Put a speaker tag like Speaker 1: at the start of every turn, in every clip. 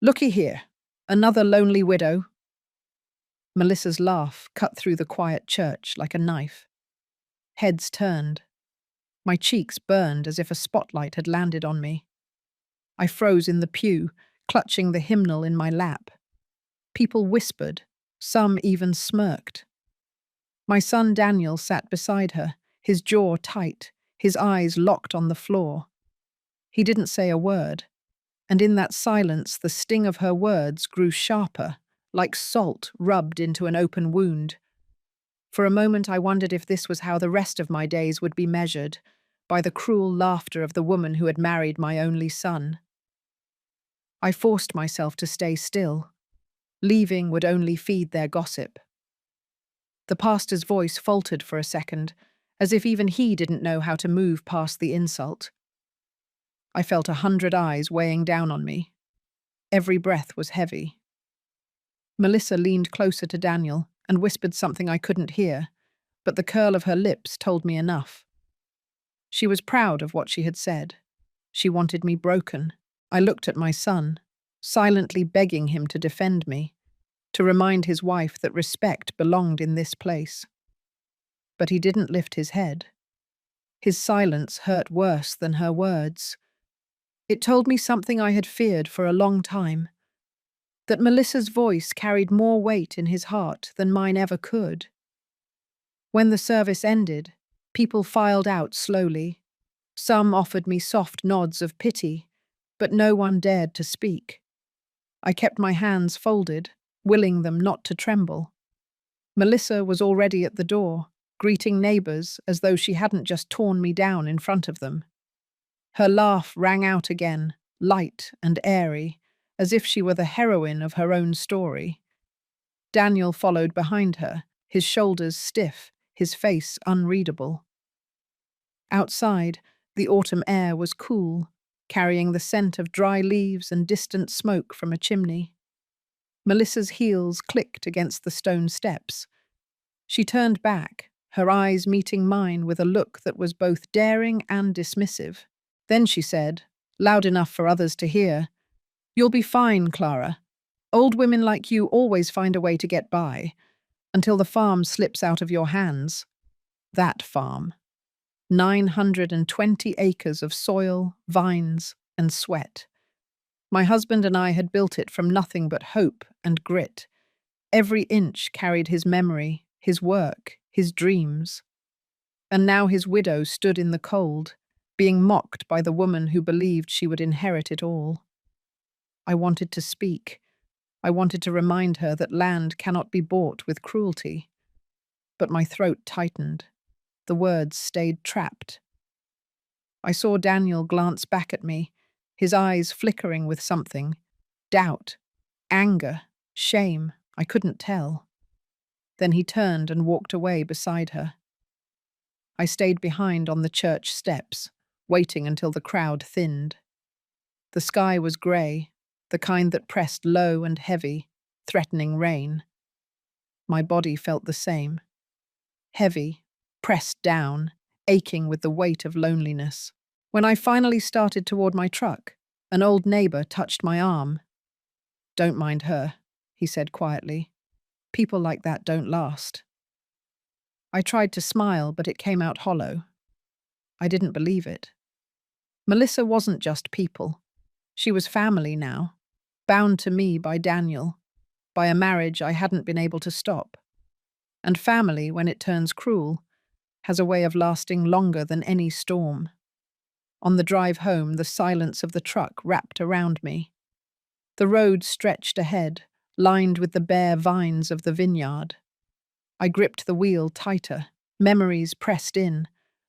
Speaker 1: Looky here, another lonely widow. Melissa's laugh cut through the quiet church like a knife. Heads turned. My cheeks burned as if a spotlight had landed on me. I froze in the pew, clutching the hymnal in my lap. People whispered, some even smirked. My son Daniel sat beside her, his jaw tight, his eyes locked on the floor. He didn't say a word, and in that silence the sting of her words grew sharper, like salt rubbed into an open wound. For a moment I wondered if this was how the rest of my days would be measured, by the cruel laughter of the woman who had married my only son. I forced myself to stay still. Leaving would only feed their gossip. The pastor's voice faltered for a second, as if even he didn't know how to move past the insult. I felt 100 eyes weighing down on me. Every breath was heavy. Melissa leaned closer to Daniel and whispered something I couldn't hear, but the curl of her lips told me enough. She was proud of what she had said. She wanted me broken. I looked at my son, silently begging him to defend me, to remind his wife that respect belonged in this place. But he didn't lift his head. His silence hurt worse than her words. It told me something I had feared for a long time, that Melissa's voice carried more weight in his heart than mine ever could. When the service ended, people filed out slowly. Some offered me soft nods of pity, but no one dared to speak. I kept my hands folded, willing them not to tremble. Melissa was already at the door, greeting neighbors as though she hadn't just torn me down in front of them. Her laugh rang out again, light and airy, as if she were the heroine of her own story. Daniel followed behind her, his shoulders stiff, his face unreadable. Outside, the autumn air was cool, carrying the scent of dry leaves and distant smoke from a chimney. Melissa's heels clicked against the stone steps. She turned back, her eyes meeting mine with a look that was both daring and dismissive. Then she said, loud enough for others to hear, "You'll be fine, Clara. Old women like you always find a way to get by, until the farm slips out of your hands." That farm. 920 acres of soil, vines, and sweat. My husband and I had built it from nothing but hope and grit. Every inch carried his memory, his work, his dreams. And now his widow stood in the cold, being mocked by the woman who believed she would inherit it all. I wanted to speak. I wanted to remind her that land cannot be bought with cruelty. But my throat tightened. The words stayed trapped. I saw Daniel glance back at me, his eyes flickering with something. Doubt, anger, shame, I couldn't tell. Then he turned and walked away beside her. I stayed behind on the church steps, waiting until the crowd thinned. The sky was grey, the kind that pressed low and heavy, threatening rain. My body felt the same. Heavy, pressed down, aching with the weight of loneliness. When I finally started toward my truck, an old neighbor touched my arm. "Don't mind her," he said quietly. "People like that don't last." I tried to smile, but it came out hollow. I didn't believe it. Melissa wasn't just people. She was family now, bound to me by Daniel, by a marriage I hadn't been able to stop. And family, when it turns cruel, has a way of lasting longer than any storm. On the drive home, the silence of the truck wrapped around me. The road stretched ahead, lined with the bare vines of the vineyard. I gripped the wheel tighter, memories pressed in,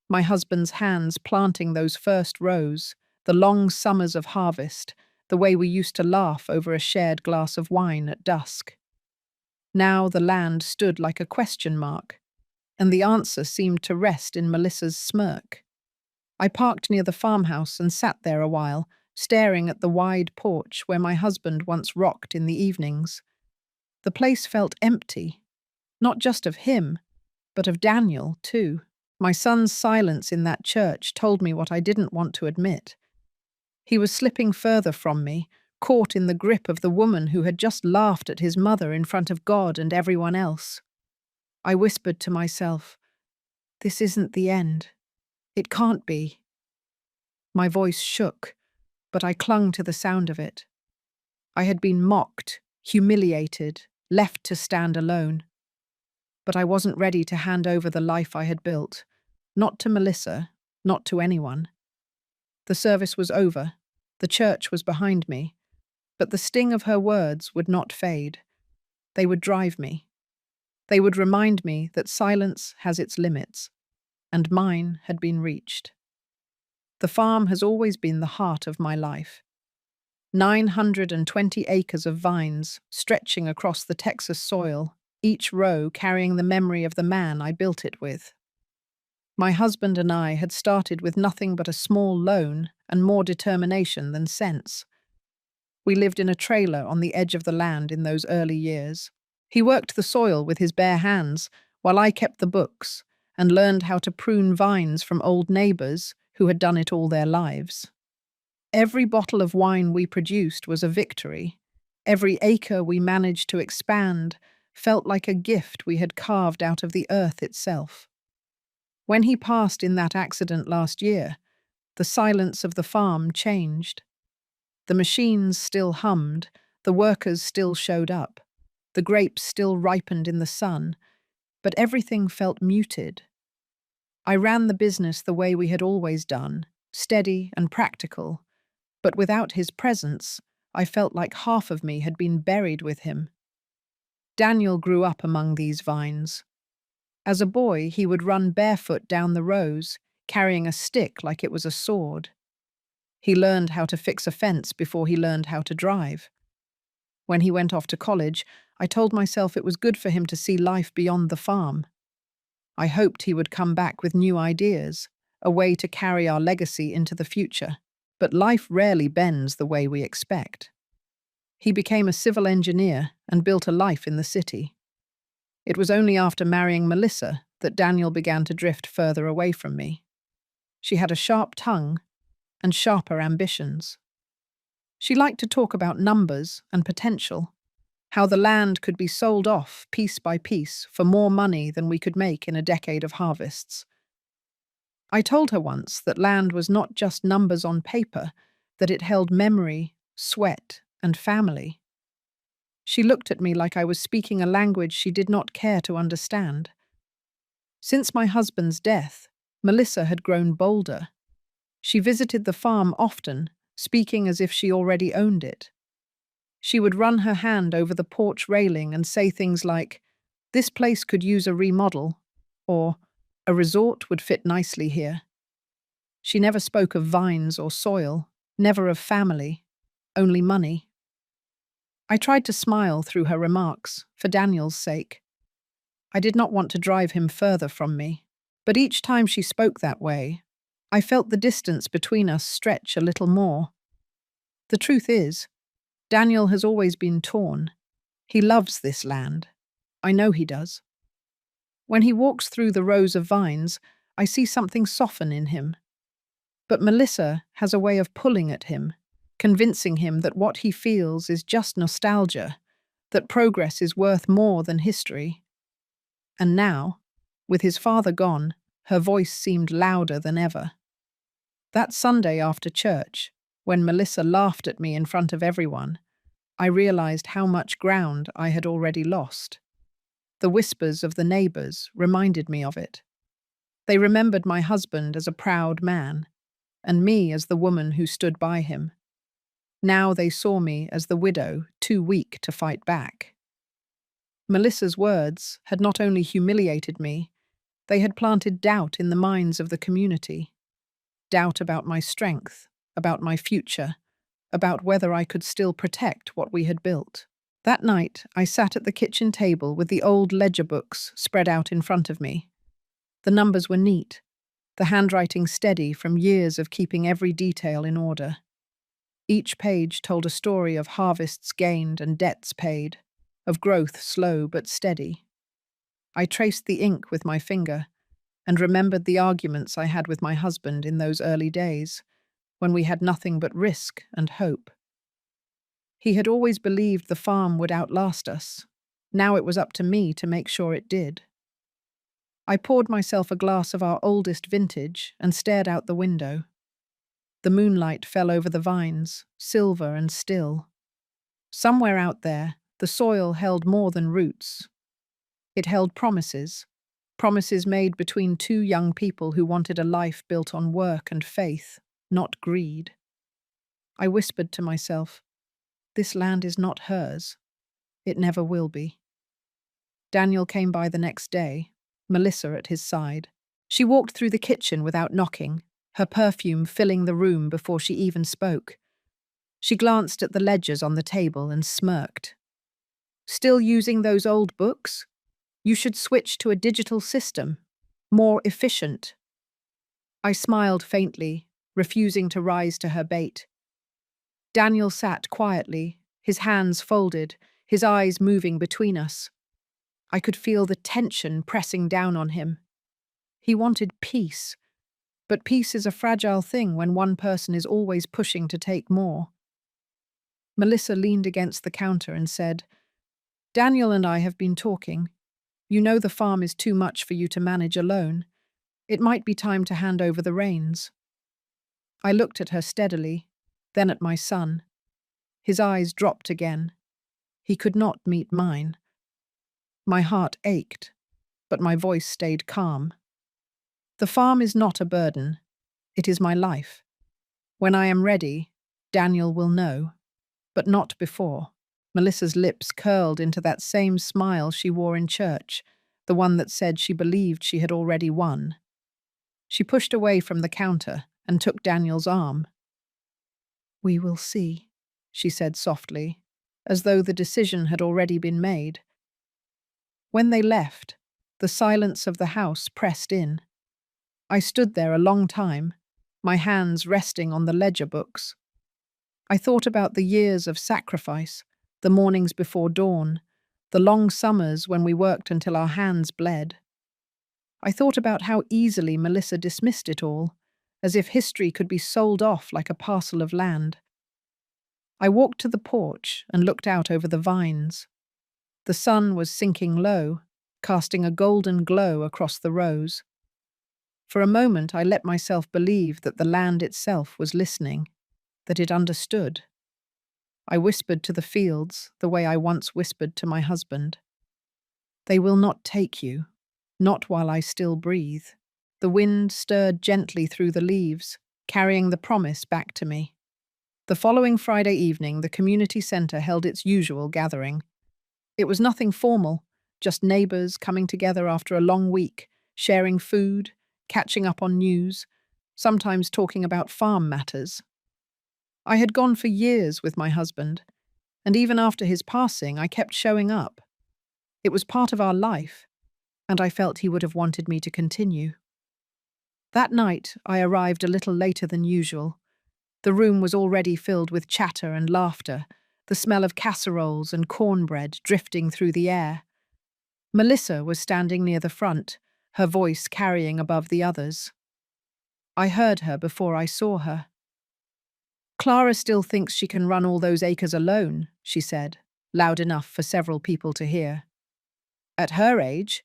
Speaker 1: my husband's hands planting those first rows, the long summers of harvest, the way we used to laugh over a shared glass of wine at dusk. Now the land stood like a question mark, and the answer seemed to rest in Melissa's smirk. I parked near the farmhouse and sat there a while, staring at the wide porch where my husband once rocked in the evenings. The place felt empty, not just of him, but of Daniel, too. My son's silence in that church told me what I didn't want to admit. He was slipping further from me, caught in the grip of the woman who had just laughed at his mother in front of God and everyone else. I whispered to myself, "This isn't the end. It can't be." My voice shook, but I clung to the sound of it. I had been mocked, humiliated, left to stand alone. But I wasn't ready to hand over the life I had built. Not to Melissa, not to anyone. The service was over. The church was behind me. But the sting of her words would not fade. They would drive me. They would remind me that silence has its limits, and mine had been reached. The farm has always been the heart of my life. 920 acres of vines stretching across the Texas soil, each row carrying the memory of the man I built it with. My husband and I had started with nothing but a small loan and more determination than sense. We lived in a trailer on the edge of the land in those early years. He worked the soil with his bare hands, while I kept the books and learned how to prune vines from old neighbors who had done it all their lives. Every bottle of wine we produced was a victory. Every acre we managed to expand felt like a gift we had carved out of the earth itself. When he passed in that accident last year, the silence of the farm changed. The machines still hummed, the workers still showed up, the grapes still ripened in the sun, but everything felt muted. I ran the business the way we had always done, steady and practical, but without his presence, I felt like half of me had been buried with him. Daniel grew up among these vines. As a boy, he would run barefoot down the rows, carrying a stick like it was a sword. He learned how to fix a fence before he learned how to drive. When he went off to college, I told myself it was good for him to see life beyond the farm. I hoped he would come back with new ideas, a way to carry our legacy into the future. But life rarely bends the way we expect. He became a civil engineer and built a life in the city. It was only after marrying Melissa that Daniel began to drift further away from me. She had a sharp tongue and sharper ambitions. She liked to talk about numbers and potential, how the land could be sold off piece by piece for more money than we could make in a decade of harvests. I told her once that land was not just numbers on paper, that it held memory, sweat, and family. She looked at me like I was speaking a language she did not care to understand. Since my husband's death, Melissa had grown bolder. She visited the farm often, speaking as if she already owned it. She would run her hand over the porch railing and say things like, "This place could use a remodel," or "A resort would fit nicely here." She never spoke of vines or soil, never of family, only money. I tried to smile through her remarks, for Daniel's sake. I did not want to drive him further from me, but each time she spoke that way, I felt the distance between us stretch a little more. The truth is, Daniel has always been torn. He loves this land. I know he does. When he walks through the rows of vines, I see something soften in him. But Melissa has a way of pulling at him, convincing him that what he feels is just nostalgia, that progress is worth more than history. And now, with his father gone, her voice seemed louder than ever. That Sunday after church, when Melissa laughed at me in front of everyone, I realized how much ground I had already lost. The whispers of the neighbors reminded me of it. They remembered my husband as a proud man, and me as the woman who stood by him. Now they saw me as the widow too weak to fight back. Melissa's words had not only humiliated me, they had planted doubt in the minds of the community. Doubt about my strength, about my future, about whether I could still protect what we had built. That night, I sat at the kitchen table with the old ledger books spread out in front of me. The numbers were neat, the handwriting steady from years of keeping every detail in order. Each page told a story of harvests gained and debts paid, of growth slow but steady. I traced the ink with my finger and remembered the arguments I had with my husband in those early days, when we had nothing but risk and hope. He had always believed the farm would outlast us. Now it was up to me to make sure it did. I poured myself a glass of our oldest vintage and stared out the window. The moonlight fell over the vines, silver and still. Somewhere out there, the soil held more than roots. It held promises, promises made between two young people who wanted a life built on work and faith, not greed. I whispered to myself, "This land is not hers. It never will be." Daniel came by the next day, Melissa at his side. She walked through the kitchen without knocking, her perfume filling the room before she even spoke. She glanced at the ledgers on the table and smirked. "Still using those old books? You should switch to a digital system, more efficient." I smiled faintly, refusing to rise to her bait. Daniel sat quietly, his hands folded, his eyes moving between us. I could feel the tension pressing down on him. He wanted peace, but peace is a fragile thing when one person is always pushing to take more. Melissa leaned against the counter and said, "Daniel and I have been talking. You know the farm is too much for you to manage alone. It might be time to hand over the reins." I looked at her steadily, then at my son. His eyes dropped again. He could not meet mine. My heart ached, but my voice stayed calm. "The farm is not a burden. It is my life. When I am ready, Daniel will know, but not before." Melissa's lips curled into that same smile she wore in church, the one that said she believed she had already won. She pushed away from the counter and took Daniel's arm. "We will see," she said softly, as though the decision had already been made. When they left, the silence of the house pressed in. I stood there a long time, my hands resting on the ledger books. I thought about the years of sacrifice, the mornings before dawn, the long summers when we worked until our hands bled. I thought about how easily Melissa dismissed it all, as if history could be sold off like a parcel of land. I walked to the porch and looked out over the vines. The sun was sinking low, casting a golden glow across the rows. For a moment I let myself believe that the land itself was listening, that it understood. I whispered to the fields the way I once whispered to my husband. "They will not take you, not while I still breathe." The wind stirred gently through the leaves, carrying the promise back to me. The following Friday evening, the community centre held its usual gathering. It was nothing formal, just neighbours coming together after a long week, sharing food, catching up on news, sometimes talking about farm matters. I had gone for years with my husband, and even after his passing, I kept showing up. It was part of our life, and I felt he would have wanted me to continue. That night, I arrived a little later than usual. The room was already filled with chatter and laughter, the smell of casseroles and cornbread drifting through the air. Melissa was standing near the front, her voice carrying above the others. I heard her before I saw her. "Clara still thinks she can run all those acres alone," she said, loud enough for several people to hear. "At her age,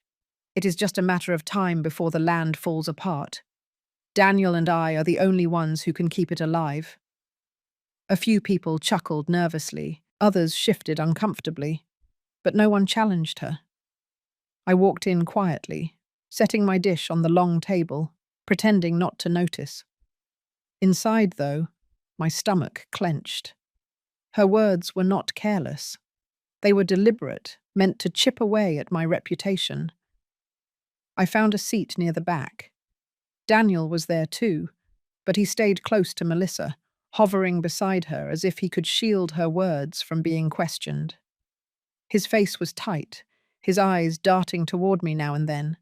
Speaker 1: it is just a matter of time before the land falls apart. Daniel and I are the only ones who can keep it alive." A few people chuckled nervously, others shifted uncomfortably, but no one challenged her. I walked in quietly, setting my dish on the long table, pretending not to notice. Inside, though, my stomach clenched. Her words were not careless. They were deliberate, meant to chip away at my reputation. I found a seat near the back. Daniel was there too, but he stayed close to Melissa, hovering beside her as if he could shield her words from being questioned. His face was tight, his eyes darting toward me now and then,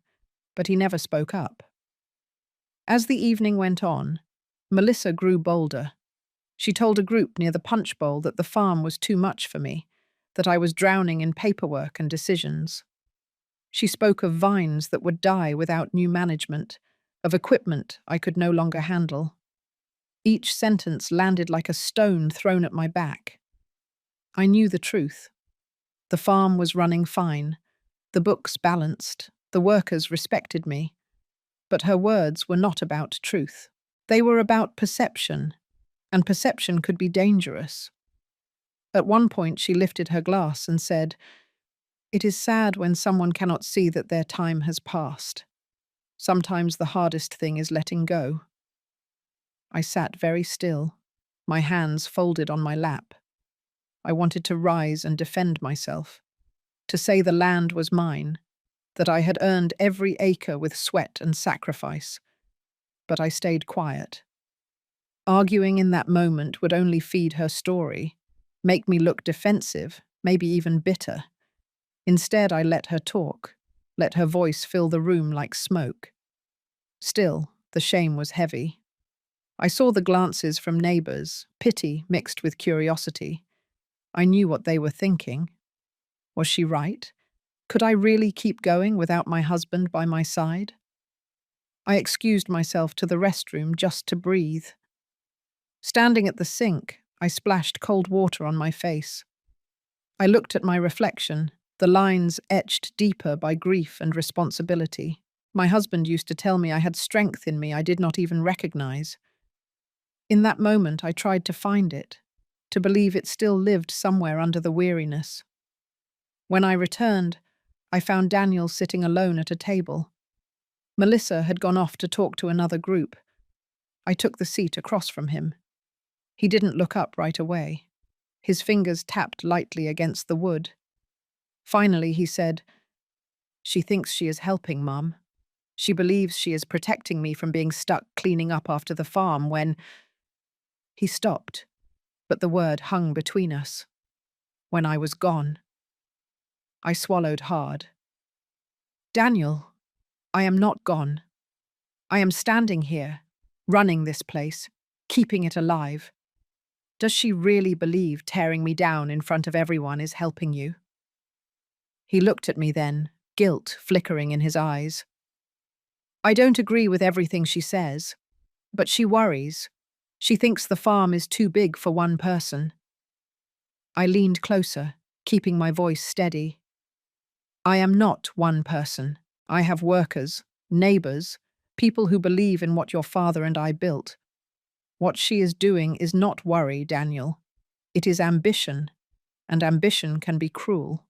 Speaker 1: but he never spoke up. As the evening went on, Melissa grew bolder. She told a group near the punch bowl that the farm was too much for me, that I was drowning in paperwork and decisions. She spoke of vines that would die without new management, of equipment I could no longer handle. Each sentence landed like a stone thrown at my back. I knew the truth. The farm was running fine, the books balanced, the workers respected me, but her words were not about truth. They were about perception, and perception could be dangerous. At one point, she lifted her glass and said, "It is sad when someone cannot see that their time has passed. Sometimes the hardest thing is letting go." I sat very still, my hands folded on my lap. I wanted to rise and defend myself, to say the land was mine, that I had earned every acre with sweat and sacrifice. But I stayed quiet. Arguing in that moment would only feed her story, make me look defensive, maybe even bitter. Instead, I let her talk, let her voice fill the room like smoke. Still, the shame was heavy. I saw the glances from neighbors, pity mixed with curiosity. I knew what they were thinking. Was she right? Could I really keep going without my husband by my side? I excused myself to the restroom just to breathe. Standing at the sink, I splashed cold water on my face. I looked at my reflection, the lines etched deeper by grief and responsibility. My husband used to tell me I had strength in me I did not even recognize. In that moment, I tried to find it, to believe it still lived somewhere under the weariness. When I returned, I found Daniel sitting alone at a table. Melissa had gone off to talk to another group. I took the seat across from him. He didn't look up right away. His fingers tapped lightly against the wood. Finally, he said, "She thinks she is helping, Mum. She believes she is protecting me from being stuck cleaning up after the farm when—" He stopped, but the word hung between us. When I was gone. I swallowed hard. "Daniel, I am not gone. I am standing here, running this place, keeping it alive. Does she really believe tearing me down in front of everyone is helping you?" He looked at me then, guilt flickering in his eyes. "I don't agree with everything she says, but she worries. She thinks the farm is too big for one person." I leaned closer, keeping my voice steady. "I am not one person. I have workers, neighbors, people who believe in what your father and I built. What she is doing is not worry, Daniel. It is ambition, and ambition can be cruel."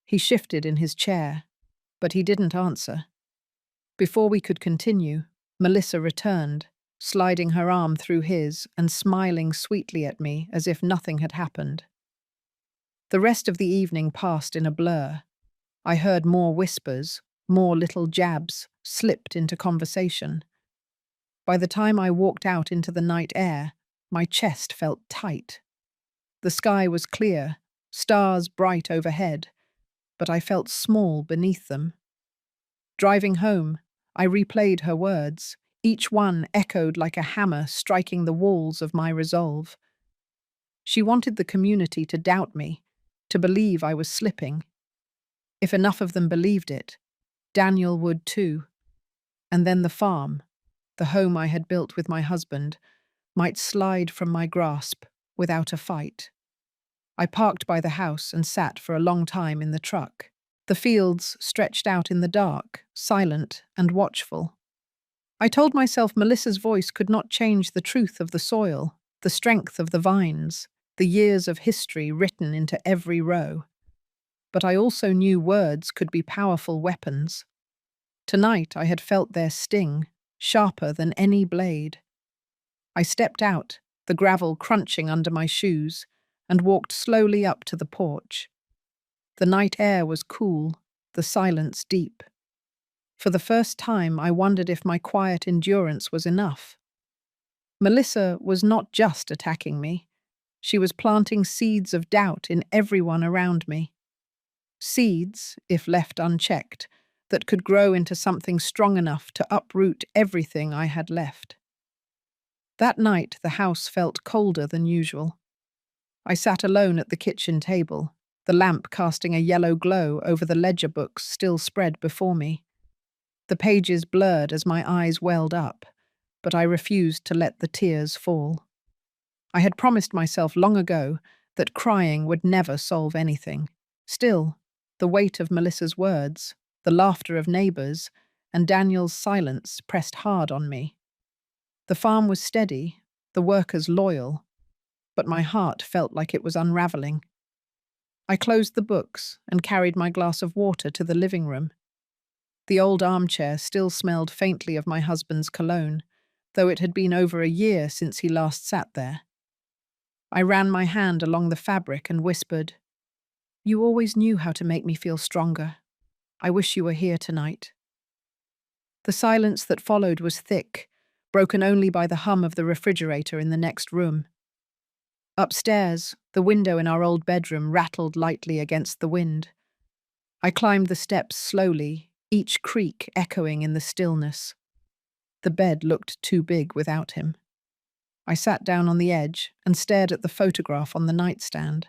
Speaker 1: He shifted in his chair, but he didn't answer. Before we could continue, Melissa returned, sliding her arm through his and smiling sweetly at me as if nothing had happened. The rest of the evening passed in a blur. I heard more whispers, more little jabs slipped into conversation. By the time I walked out into the night air, my chest felt tight. The sky was clear, stars bright overhead, but I felt small beneath them. Driving home, I replayed her words. Each one echoed like a hammer striking the walls of my resolve. She wanted the community to doubt me, to believe I was slipping. If enough of them believed it, Daniel would too. And then the farm, the home I had built with my husband, might slide from my grasp without a fight. I parked by the house and sat for a long time in the truck. The fields stretched out in the dark, silent and watchful. I told myself Melissa's voice could not change the truth of the soil, the strength of the vines, the years of history written into every row. But I also knew words could be powerful weapons. Tonight I had felt their sting, sharper than any blade. I stepped out, the gravel crunching under my shoes, and walked slowly up to the porch. The night air was cool, the silence deep. For the first time, I wondered if my quiet endurance was enough. Melissa was not just attacking me. She was planting seeds of doubt in everyone around me. Seeds, if left unchecked, that could grow into something strong enough to uproot everything I had left. That night, the house felt colder than usual. I sat alone at the kitchen table, the lamp casting a yellow glow over the ledger books still spread before me. The pages blurred as my eyes welled up, but I refused to let the tears fall. I had promised myself long ago that crying would never solve anything. Still, the weight of Melissa's words, the laughter of neighbors, and Daniel's silence pressed hard on me. The farm was steady, the workers loyal, but my heart felt like it was unraveling. I closed the books and carried my glass of water to the living room. The old armchair still smelled faintly of my husband's cologne, though it had been over a year since he last sat there. I ran my hand along the fabric and whispered, "You always knew how to make me feel stronger. I wish you were here tonight." The silence that followed was thick, broken only by the hum of the refrigerator in the next room. Upstairs, the window in our old bedroom rattled lightly against the wind. I climbed the steps slowly, each creak echoing in the stillness. The bed looked too big without him. I sat down on the edge and stared at the photograph on the nightstand.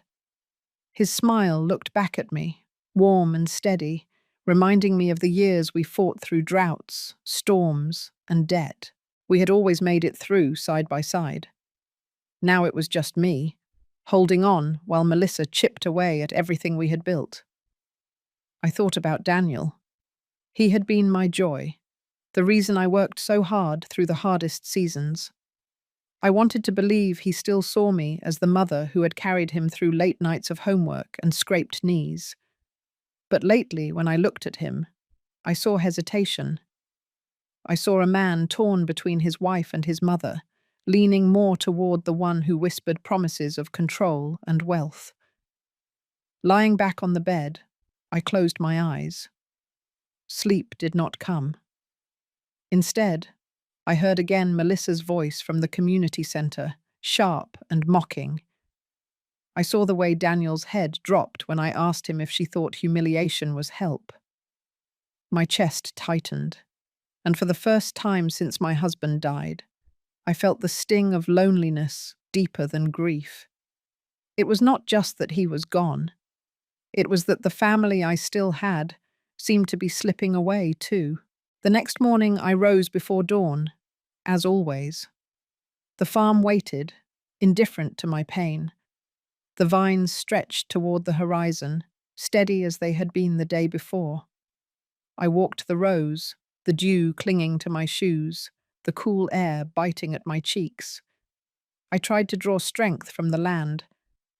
Speaker 1: His smile looked back at me, warm and steady, reminding me of the years we fought through droughts, storms, and debt. We had always made it through side by side. Now it was just me, holding on while Melissa chipped away at everything we had built. I thought about Daniel. He had been my joy, the reason I worked so hard through the hardest seasons. I wanted to believe he still saw me as the mother who had carried him through late nights of homework and scraped knees. But lately, when I looked at him, I saw hesitation. I saw a man torn between his wife and his mother, leaning more toward the one who whispered promises of control and wealth. Lying back on the bed, I closed my eyes. Sleep did not come. Instead, I heard again Melissa's voice from the community center, sharp and mocking. I saw the way Daniel's head dropped when I asked him if she thought humiliation was help. My chest tightened, and for the first time since my husband died, I felt the sting of loneliness deeper than grief. It was not just that he was gone. It was that the family I still had seemed to be slipping away too. The next morning I rose before dawn, as always. The farm waited, indifferent to my pain. The vines stretched toward the horizon, steady as they had been the day before. I walked the rows, the dew clinging to my shoes, the cool air biting at my cheeks. I tried to draw strength from the land,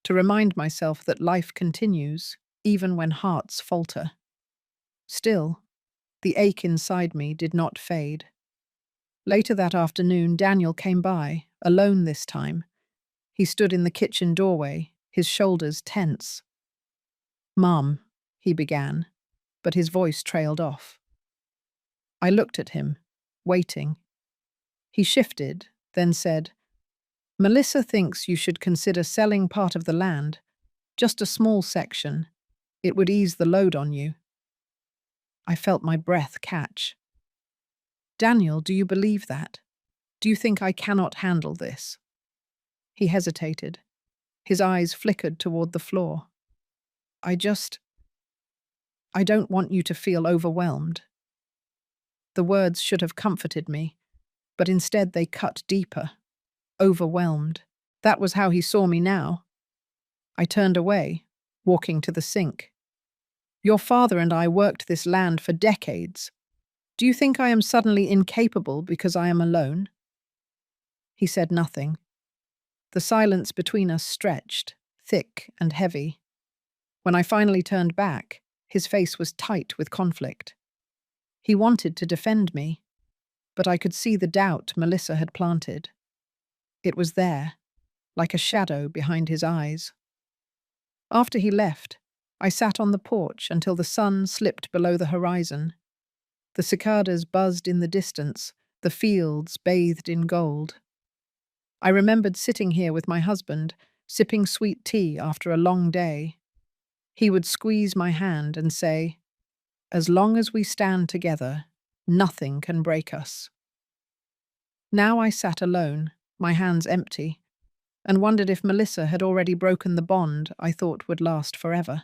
Speaker 1: to remind myself that life continues, even when hearts falter. Still, the ache inside me did not fade. Later that afternoon, Daniel came by, alone this time. He stood in the kitchen doorway, his shoulders tense. "Mom," he began, but his voice trailed off. I looked at him, waiting. He shifted, then said, "Melissa thinks you should consider selling part of the land, just a small section. It would ease the load on you." I felt my breath catch. "Daniel, do you believe that? Do you think I cannot handle this?" He hesitated. His eyes flickered toward the floor. I don't want you to feel overwhelmed." The words should have comforted me, but instead they cut deeper. Overwhelmed. That was how he saw me now. I turned away, walking to the sink. "Your father and I worked this land for decades. Do you think I am suddenly incapable because I am alone?" He said nothing. The silence between us stretched, thick and heavy. When I finally turned back, his face was tight with conflict. He wanted to defend me, but I could see the doubt Melissa had planted. It was there, like a shadow behind his eyes. After he left, I sat on the porch until the sun slipped below the horizon. The cicadas buzzed in the distance, the fields bathed in gold. I remembered sitting here with my husband, sipping sweet tea after a long day. He would squeeze my hand and say, "As long as we stand together, nothing can break us." Now I sat alone, my hands empty, and wondered if Melissa had already broken the bond I thought would last forever.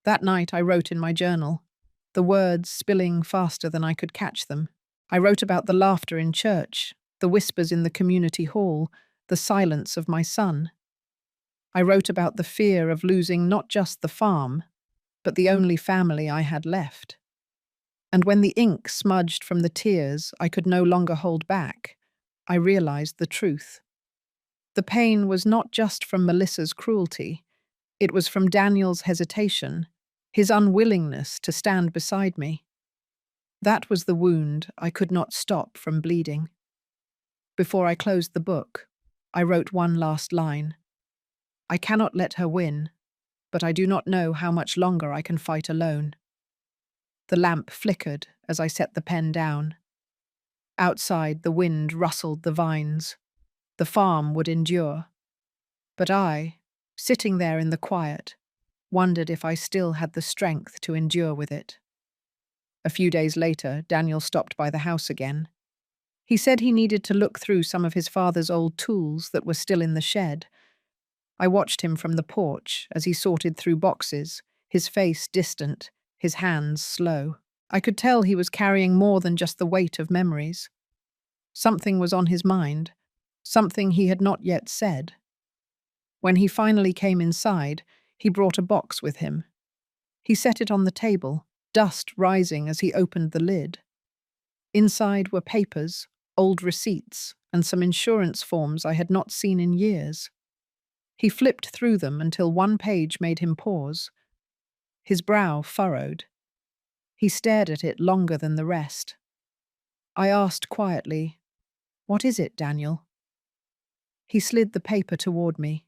Speaker 1: That night I wrote in my journal, the words spilling faster than I could catch them. I wrote about the laughter in church, the whispers in the community hall, the silence of my son. I wrote about the fear of losing not just the farm, but the only family I had left. And when the ink smudged from the tears I could no longer hold back, I realized the truth. The pain was not just from Melissa's cruelty, it was from Daniel's hesitation, his unwillingness to stand beside me. That was the wound I could not stop from bleeding. Before I closed the book, I wrote one last line. I cannot let her win, but I do not know how much longer I can fight alone. The lamp flickered as I set the pen down. Outside, the wind rustled the vines. The farm would endure. But I, sitting there in the quiet, wondered if I still had the strength to endure with it. A few days later, Daniel stopped by the house again. He said he needed to look through some of his father's old tools that were still in the shed. I watched him from the porch as he sorted through boxes, his face distant, his hands slow. I could tell he was carrying more than just the weight of memories. Something was on his mind, something he had not yet said. When he finally came inside, he brought a box with him. He set it on the table, dust rising as he opened the lid. Inside were papers, old receipts, and some insurance forms I had not seen in years. He flipped through them until one page made him pause. His brow furrowed. He stared at it longer than the rest. I asked quietly, "What is it, Daniel?" He slid the paper toward me.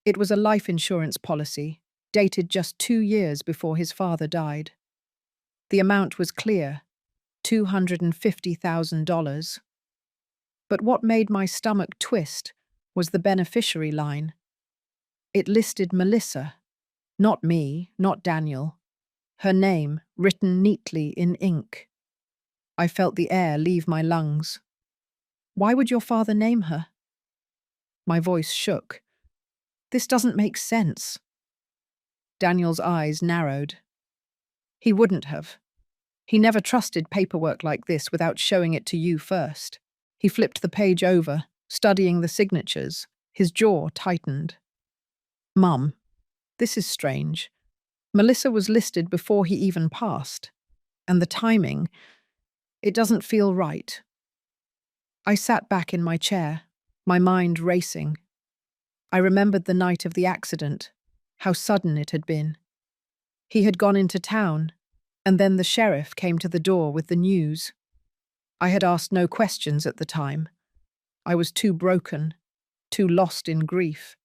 Speaker 1: It was a life insurance policy, dated just 2 years before his father died. The amount was clear, $250,000. But what made my stomach twist was the beneficiary line. It listed Melissa, not me, not Daniel. Her name written neatly in ink. I felt the air leave my lungs. Why would your father name her? My voice shook. This doesn't make sense. Daniel's eyes narrowed. He wouldn't have. He never trusted paperwork like this without showing it to you first. He flipped the page over, studying the signatures. His jaw tightened. Mum, this is strange. Melissa was listed before he even passed. And the timing, it doesn't feel right. I sat back in my chair, my mind racing. I remembered the night of the accident, how sudden it had been. He had gone into town, and then the sheriff came to the door with the news. I had asked no questions at the time. I was too broken, too lost in grief.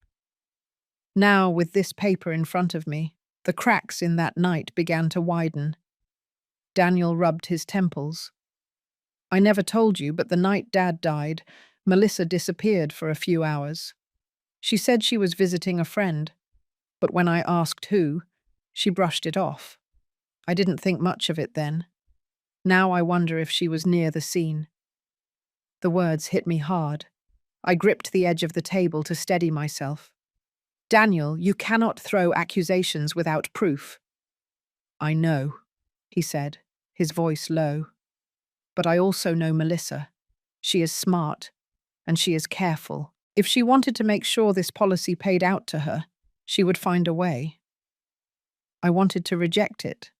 Speaker 1: Now, with this paper in front of me, the cracks in that night began to widen. Daniel rubbed his temples. I never told you, but the night Dad died, Melissa disappeared for a few hours. She said she was visiting a friend, but when I asked who, she brushed it off. I didn't think much of it then. Now I wonder if she was near the scene. The words hit me hard. I gripped the edge of the table to steady myself. Daniel, you cannot throw accusations without proof. I know, he said, his voice low. But I also know Melissa. She is smart, and she is careful. If she wanted to make sure this policy paid out to her, she would find a way. I wanted to reject it,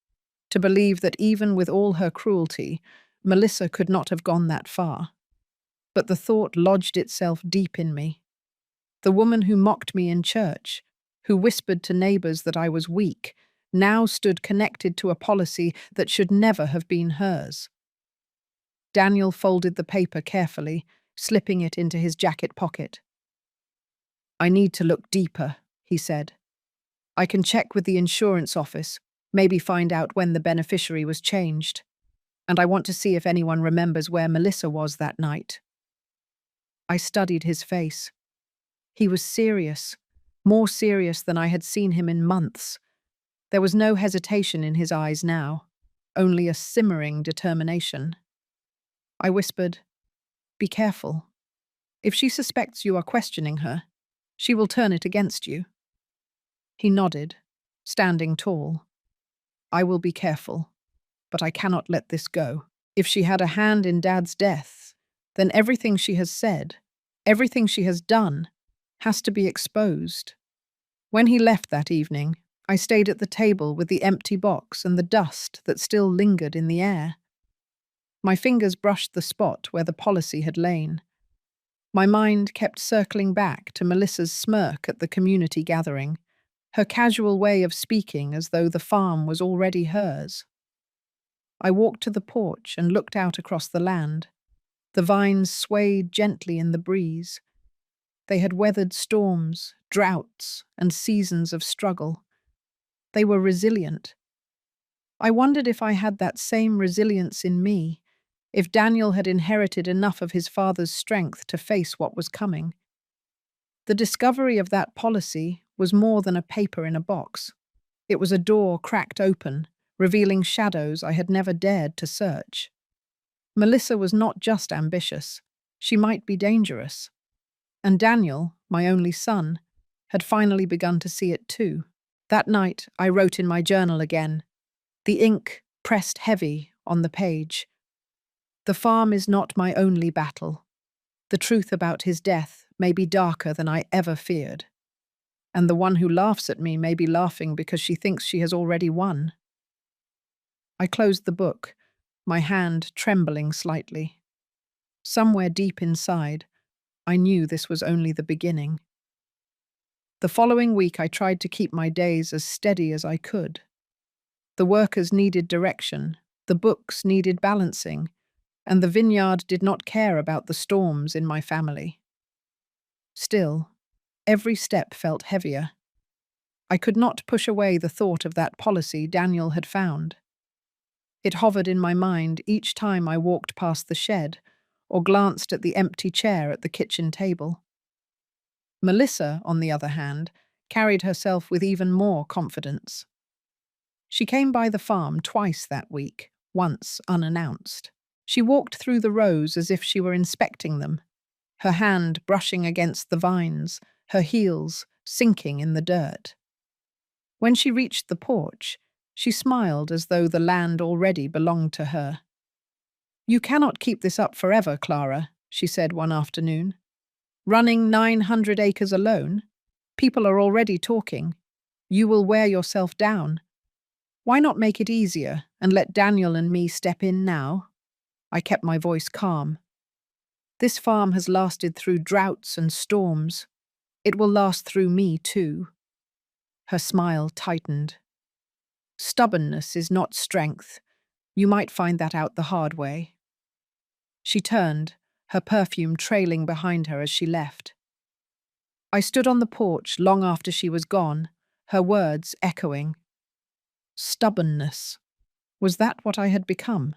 Speaker 1: to believe that even with all her cruelty, Melissa could not have gone that far. But the thought lodged itself deep in me. The woman who mocked me in church, who whispered to neighbors that I was weak, now stood connected to a policy that should never have been hers. Daniel folded the paper carefully, slipping it into his jacket pocket. I need to look deeper, he said. I can check with the insurance office, maybe find out when the beneficiary was changed. And I want to see if anyone remembers where Melissa was that night. I studied his face. He was serious, more serious than I had seen him in months. There was no hesitation in his eyes now, only a simmering determination. I whispered, "Be careful. If she suspects you are questioning her, she will turn it against you." He nodded, standing tall. "I will be careful, but I cannot let this go. If she had a hand in Dad's death, then everything she has said, everything she has done, has to be exposed." When he left that evening, I stayed at the table with the empty box and the dust that still lingered in the air. My fingers brushed the spot where the policy had lain. My mind kept circling back to Melissa's smirk at the community gathering, her casual way of speaking as though the farm was already hers. I walked to the porch and looked out across the land. The vines swayed gently in the breeze. They had weathered storms, droughts, and seasons of struggle. They were resilient. I wondered if I had that same resilience in me, if Daniel had inherited enough of his father's strength to face what was coming. The discovery of that policy was more than a paper in a box. It was a door cracked open, revealing shadows I had never dared to search. Melissa was not just ambitious, she might be dangerous. And Daniel, my only son, had finally begun to see it too. That night, I wrote in my journal again, the ink pressed heavy on the page. The farm is not my only battle. The truth about his death may be darker than I ever feared. And the one who laughs at me may be laughing because she thinks she has already won. I closed the book, my hand trembling slightly. Somewhere deep inside, I knew this was only the beginning. The following week I tried to keep my days as steady as I could. The workers needed direction, the books needed balancing, and the vineyard did not care about the storms in my family. Still, every step felt heavier. I could not push away the thought of that policy Daniel had found. It hovered in my mind each time I walked past the shed or glanced at the empty chair at the kitchen table. Melissa, on the other hand, carried herself with even more confidence. She came by the farm twice that week, once unannounced. She walked through the rows as if she were inspecting them, her hand brushing against the vines, her heels sinking in the dirt. When she reached the porch, she smiled as though the land already belonged to her. "You cannot keep this up forever, Clara," she said one afternoon. "Running 900 acres alone? People are already talking. You will wear yourself down. Why not make it easier and let Daniel and me step in now?" I kept my voice calm. "This farm has lasted through droughts and storms. It will last through me too." Her smile tightened. "Stubbornness is not strength. You might find that out the hard way." She turned, her perfume trailing behind her as she left. I stood on the porch long after she was gone, her words echoing. Stubbornness. Was that what I had become?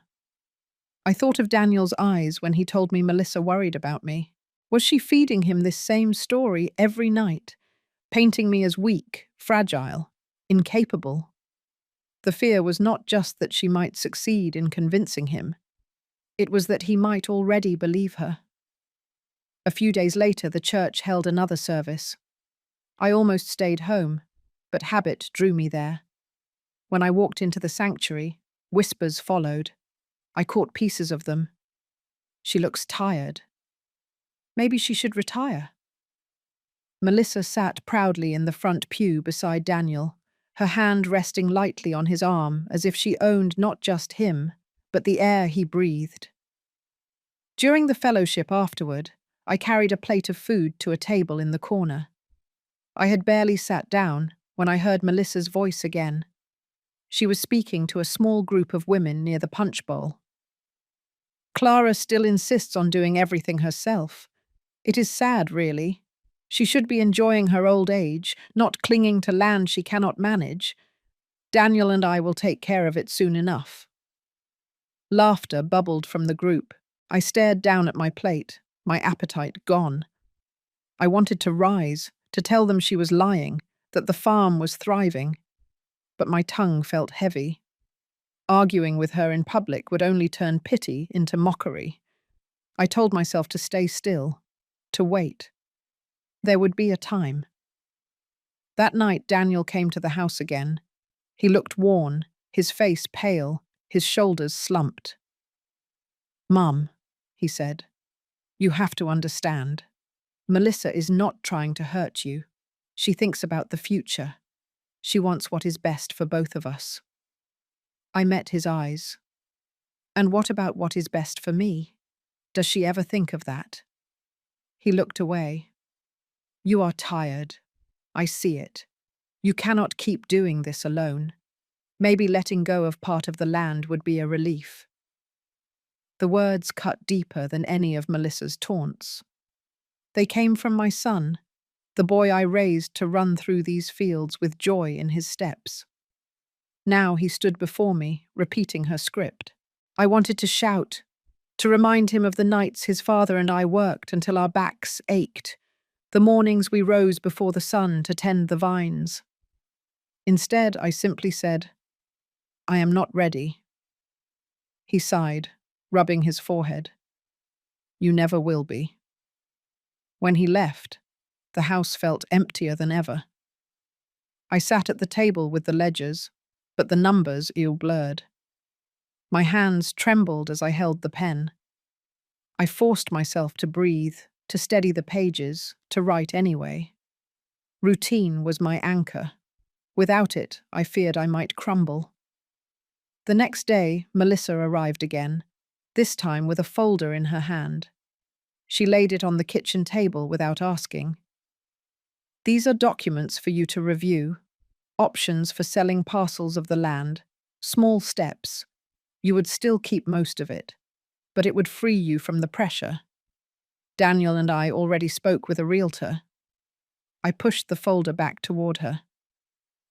Speaker 1: I thought of Daniel's eyes when he told me Melissa worried about me. Was she feeding him this same story every night, painting me as weak, fragile, incapable? The fear was not just that she might succeed in convincing him. It was that he might already believe her. A few days later, the church held another service. I almost stayed home, but habit drew me there. When I walked into the sanctuary, whispers followed. I caught pieces of them. "She looks tired. Maybe she should retire." Melissa sat proudly in the front pew beside Daniel, her hand resting lightly on his arm as if she owned not just him, but the air he breathed. During the fellowship afterward, I carried a plate of food to a table in the corner. I had barely sat down when I heard Melissa's voice again. She was speaking to a small group of women near the punch bowl. "Clara still insists on doing everything herself. It is sad, really. She should be enjoying her old age, not clinging to land she cannot manage. Daniel and I will take care of it soon enough." Laughter bubbled from the group. I stared down at my plate, my appetite gone. I wanted to rise, to tell them she was lying, that the farm was thriving. But my tongue felt heavy. Arguing with her in public would only turn pity into mockery. I told myself to stay still, to wait. There would be a time. That night, Daniel came to the house again. He looked worn, his face pale, his shoulders slumped. "Mum," he said, "you have to understand. Melissa is not trying to hurt you. She thinks about the future. She wants what is best for both of us. I met his eyes. And what about what is best for me? Does she ever think of that? He looked away. You are tired. I see it. You cannot keep doing this alone. Maybe letting go of part of the land would be a relief. The words cut deeper than any of Melissa's taunts. They came from my son, the boy I raised to run through these fields with joy in his steps. Now he stood before me, repeating her script. I wanted to shout, to remind him of the nights his father and I worked until our backs ached, the mornings we rose before the sun to tend the vines. Instead, I simply said, I am not ready. He sighed, rubbing his forehead. You never will be. When he left, the house felt emptier than ever. I sat at the table with the ledgers, but the numbers blurred. My hands trembled as I held the pen. I forced myself to breathe, to steady the pages, to write anyway. Routine was my anchor. Without it, I feared I might crumble. The next day, Melissa arrived again, this time with a folder in her hand. She laid it on the kitchen table without asking. These are documents for you to review, options for selling parcels of the land, small steps. You would still keep most of it, but it would free you from the pressure. Daniel and I already spoke with a realtor. I pushed the folder back toward her.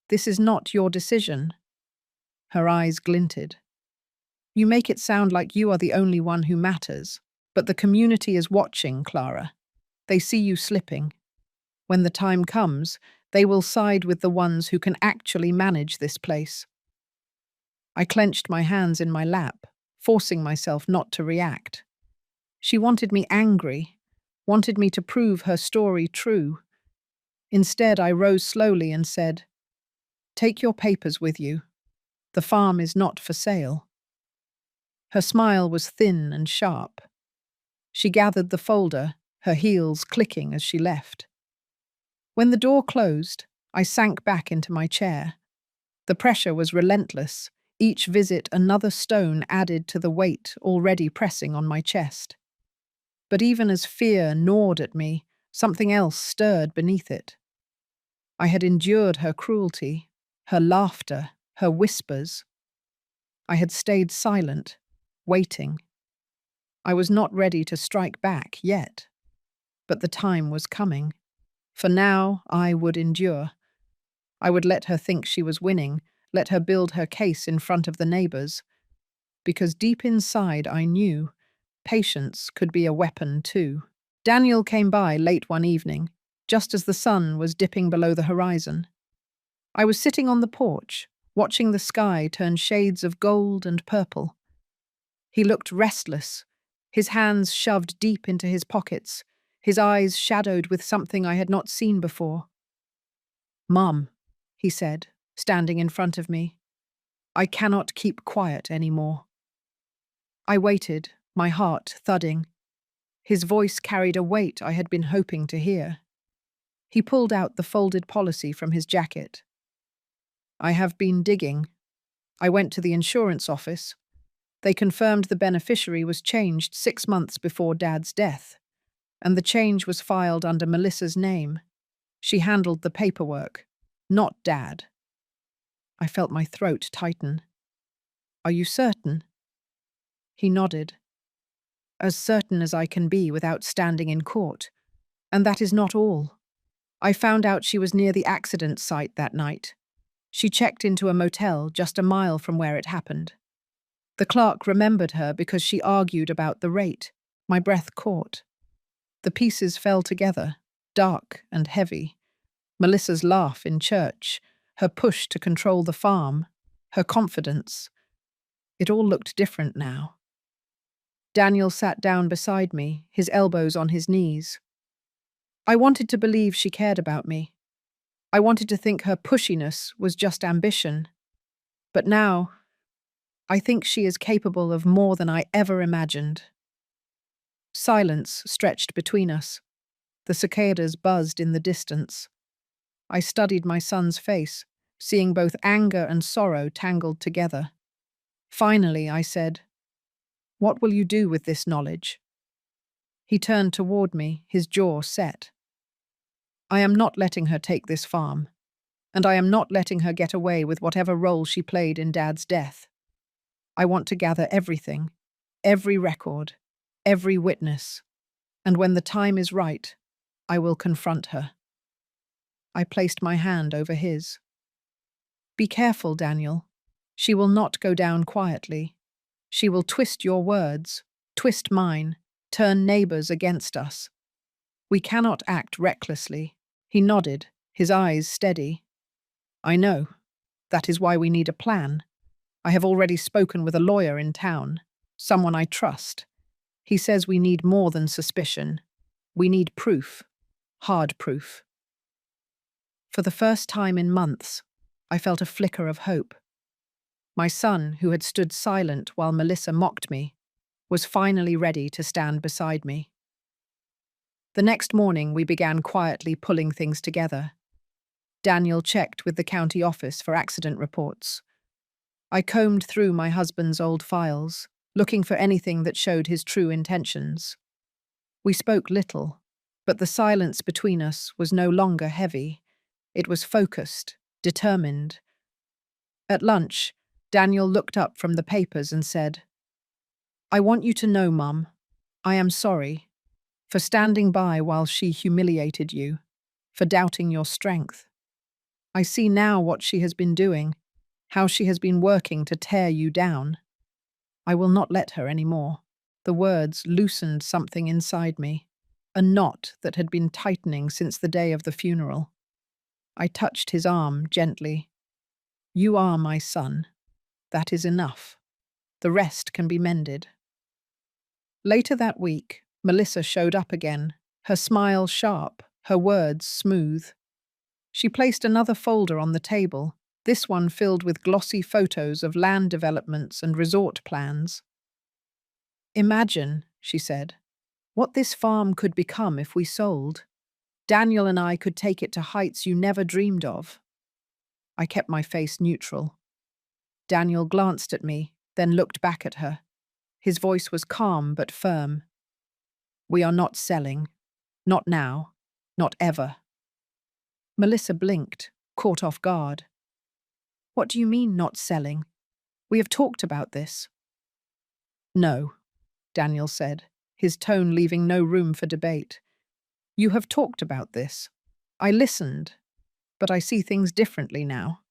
Speaker 1: This is not your decision. Her eyes glinted. You make it sound like you are the only one who matters, but the community is watching, Clara. They see you slipping. When the time comes, they will side with the ones who can actually manage this place. I clenched my hands in my lap, forcing myself not to react. She wanted me angry, wanted me to prove her story true. Instead, I rose slowly and said, Take your papers with you. The farm is not for sale. Her smile was thin and sharp. She gathered the folder, her heels clicking as she left. When the door closed, I sank back into my chair. The pressure was relentless, each visit another stone added to the weight already pressing on my chest. But even as fear gnawed at me, something else stirred beneath it. I had endured her cruelty, her laughter, her whispers. I had stayed silent, waiting. I was not ready to strike back yet, but the time was coming. For now, I would endure. I would let her think she was winning, let her build her case in front of the neighbors. Because deep inside I knew patience could be a weapon too. Daniel came by late one evening, just as the sun was dipping below the horizon. I was sitting on the porch, watching the sky turn shades of gold and purple. He looked restless, his hands shoved deep into his pockets, his eyes shadowed with something I had not seen before. Mum, he said, standing in front of me, I cannot keep quiet anymore. I waited, my heart thudding. His voice carried a weight I had been hoping to hear. He pulled out the folded policy from his jacket. I have been digging. I went to the insurance office. They confirmed the beneficiary was changed 6 months before Dad's death, and the change was filed under Melissa's name. She handled the paperwork, not Dad. I felt my throat tighten. Are you certain? He nodded. As certain as I can be without standing in court. And that is not all. I found out she was near the accident site that night. She checked into a motel just a mile from where it happened. The clerk remembered her because she argued about the rate. My breath caught. The pieces fell together, dark and heavy. Melissa's laugh in church, her push to control the farm, her confidence. It all looked different now. Daniel sat down beside me, his elbows on his knees. I wanted to believe she cared about me. I wanted to think her pushiness was just ambition. But now, I think she is capable of more than I ever imagined. Silence stretched between us. The cicadas buzzed in the distance. I studied my son's face, seeing both anger and sorrow tangled together. Finally, I said, "What will you do with this knowledge?" He turned toward me, his jaw set. "I am not letting her take this farm, and I am not letting her get away with whatever role she played in Dad's death. I want to gather everything, every record, every witness, and when the time is right, I will confront her." I placed my hand over his. "Be careful, Daniel. She will not go down quietly. She will twist your words, twist mine, turn neighbors against us. We cannot act recklessly." He nodded, his eyes steady. "I know. That is why we need a plan. I have already spoken with a lawyer in town, someone I trust. He says we need more than suspicion. We need proof, hard proof." For the first time in months, I felt a flicker of hope. My son, who had stood silent while Melissa mocked me, was finally ready to stand beside me. The next morning, we began quietly pulling things together. Daniel checked with the county office for accident reports. I combed through my husband's old files, looking for anything that showed his true intentions. We spoke little, but the silence between us was no longer heavy. It was focused, determined. At lunch, Daniel looked up from the papers and said, "I want you to know, Mum, I am sorry for standing by while she humiliated you, for doubting your strength. I see now what she has been doing, how she has been working to tear you down. I will not let her any more." The words loosened something inside me, a knot that had been tightening since the day of the funeral. I touched his arm gently. "You are my son. That is enough. The rest can be mended." Later that week, Melissa showed up again, her smile sharp, her words smooth. She placed another folder on the table, this one filled with glossy photos of land developments and resort plans. "Imagine," she said, "what this farm could become if we sold. Daniel and I could take it to heights you never dreamed of." I kept my face neutral. Daniel glanced at me, then looked back at her. His voice was calm but firm. "We are not selling. Not now. Not ever." Melissa blinked, caught off guard. "What do you mean, not selling? We have talked about this." "No," Daniel said, his tone leaving no room for debate. "You have talked about this. I listened, but I see things differently now."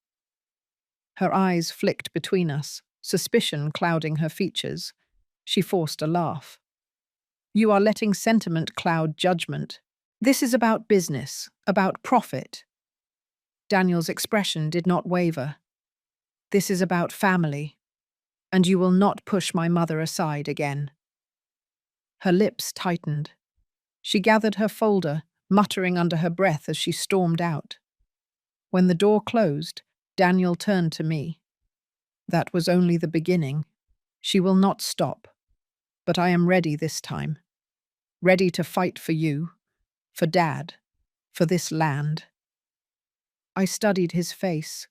Speaker 1: Her eyes flicked between us, suspicion clouding her features. She forced a laugh. "You are letting sentiment cloud judgment. This is about business, about profit." Daniel's expression did not waver. "This is about family, and you will not push my mother aside again." Her lips tightened. She gathered her folder, muttering under her breath as she stormed out. When the door closed, Daniel turned to me. "That was only the beginning. She will not stop. But I am ready this time. Ready to fight for you, for Dad, for this land." I studied his face,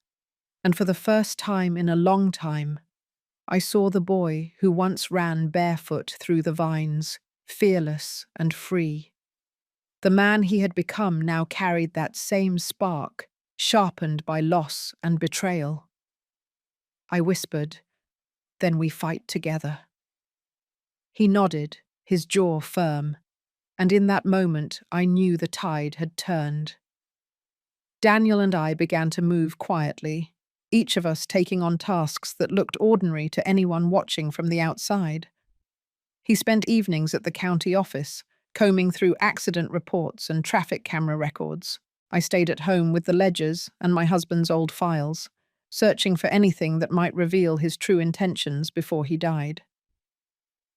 Speaker 1: and for the first time in a long time, I saw the boy who once ran barefoot through the vines, fearless and free. The man he had become now carried that same spark, sharpened by loss and betrayal. I whispered, "Then we fight together." He nodded, his jaw firm, and in that moment I knew the tide had turned. Daniel and I began to move quietly, each of us taking on tasks that looked ordinary to anyone watching from the outside. He spent evenings at the county office, combing through accident reports and traffic camera records. I stayed at home with the ledgers and my husband's old files, searching for anything that might reveal his true intentions before he died.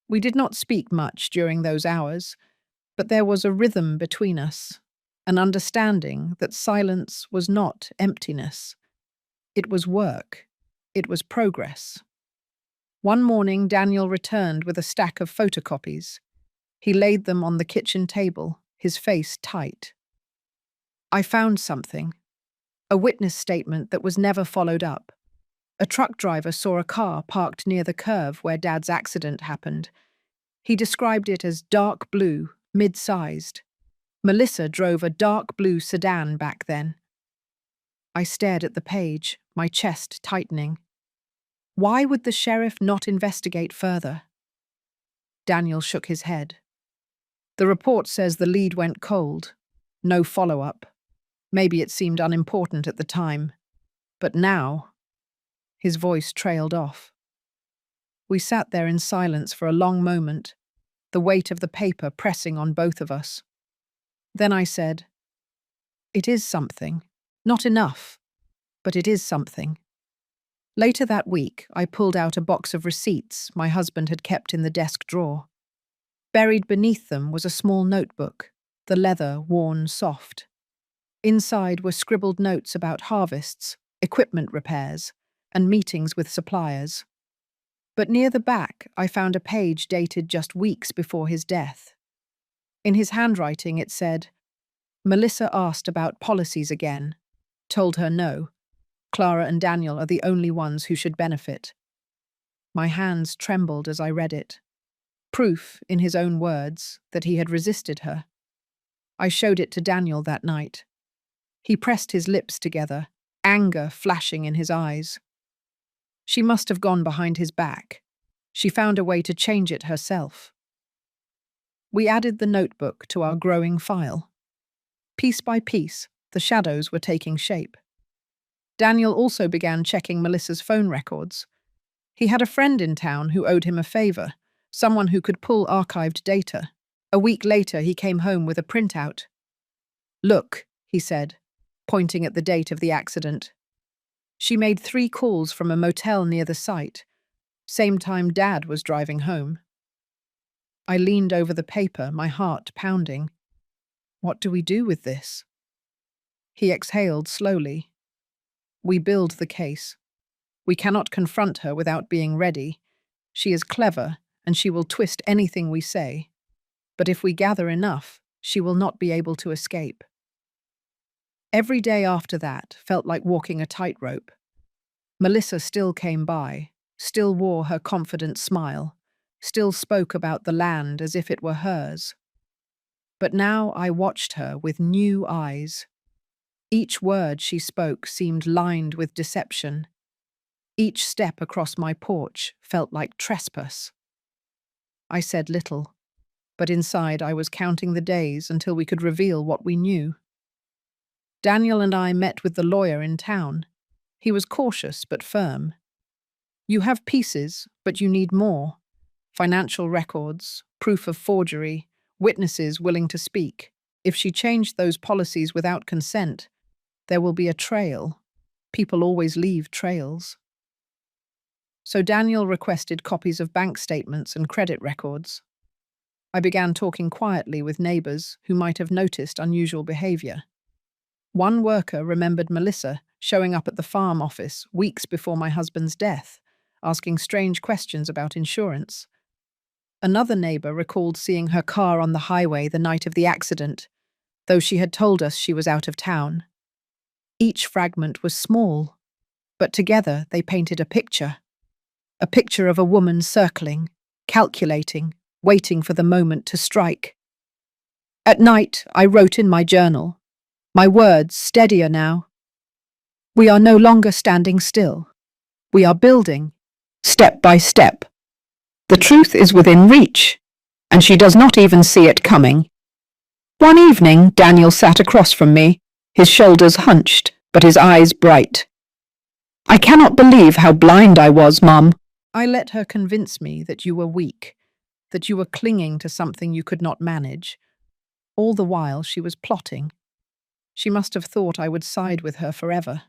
Speaker 1: We did not speak much during those hours, but there was a rhythm between us, an understanding that silence was not emptiness. It was work. It was progress. One morning, Daniel returned with a stack of photocopies. He laid them on the kitchen table, his face tight. "I found something." A witness statement that was never followed up. A truck driver saw a car parked near the curve where Dad's accident happened. He described it as dark blue, mid-sized. Melissa drove a dark blue sedan back then. I stared at the page, my chest tightening. Why would the sheriff not investigate further? Daniel shook his head. The report says the lead went cold. No follow-up. Maybe it seemed unimportant at the time. But now... His voice trailed off. We sat there in silence for a long moment, the weight of the paper pressing on both of us. Then I said, "It is something. Not enough, but it is something." Later that week, I pulled out a box of receipts my husband had kept in the desk drawer. Buried beneath them was a small notebook, the leather worn soft. Inside were scribbled notes about harvests, equipment repairs, and meetings with suppliers. But near the back, I found a page dated just weeks before his death. In his handwriting, it said, "Melissa asked about policies again. Told her no. Clara and Daniel are the only ones who should benefit." My hands trembled as I read it. Proof, in his own words, that he had resisted her. I showed it to Daniel that night. He pressed his lips together, anger flashing in his eyes. She must have gone behind his back. She found a way to change it herself. We added the notebook to our growing file. Piece by piece, the shadows were taking shape. Daniel also began checking Melissa's phone records. He had a friend in town who owed him a favor, someone who could pull archived data. A week later, he came home with a printout. "Look," he said, pointing at the date of the accident. "She made 3 calls from a motel near the site, same time Dad was driving home." I leaned over the paper, my heart pounding. What do we do with this? He exhaled slowly. We build the case. We cannot confront her without being ready. She is clever, and she will twist anything we say. But if we gather enough, she will not be able to escape. Every day after that felt like walking a tightrope. Melissa still came by, still wore her confident smile, still spoke about the land as if it were hers. But now I watched her with new eyes. Each word she spoke seemed lined with deception. Each step across my porch felt like trespass. I said little, but inside I was counting the days until we could reveal what we knew. Daniel and I met with the lawyer in town. He was cautious but firm. "You have pieces, but you need more. Financial records, proof of forgery, witnesses willing to speak. If she changed those policies without consent, there will be a trail. People always leave trails." So Daniel requested copies of bank statements and credit records. I began talking quietly with neighbors who might have noticed unusual behavior. One worker remembered Melissa showing up at the farm office weeks before my husband's death, asking strange questions about insurance. Another neighbor recalled seeing her car on the highway the night of the accident, though she had told us she was out of town. Each fragment was small, but together they painted a picture. A picture of a woman circling, calculating, waiting for the moment to strike. At night, I wrote in my journal, my words steadier now. We are no longer standing still. We are building, step by step. The truth is within reach, and she does not even see it coming. One evening, Daniel sat across from me, his shoulders hunched, but his eyes bright. "I cannot believe how blind I was, Mum." "I let her convince me that you were weak, that you were clinging to something you could not manage. All the while she was plotting. She must have thought I would side with her forever."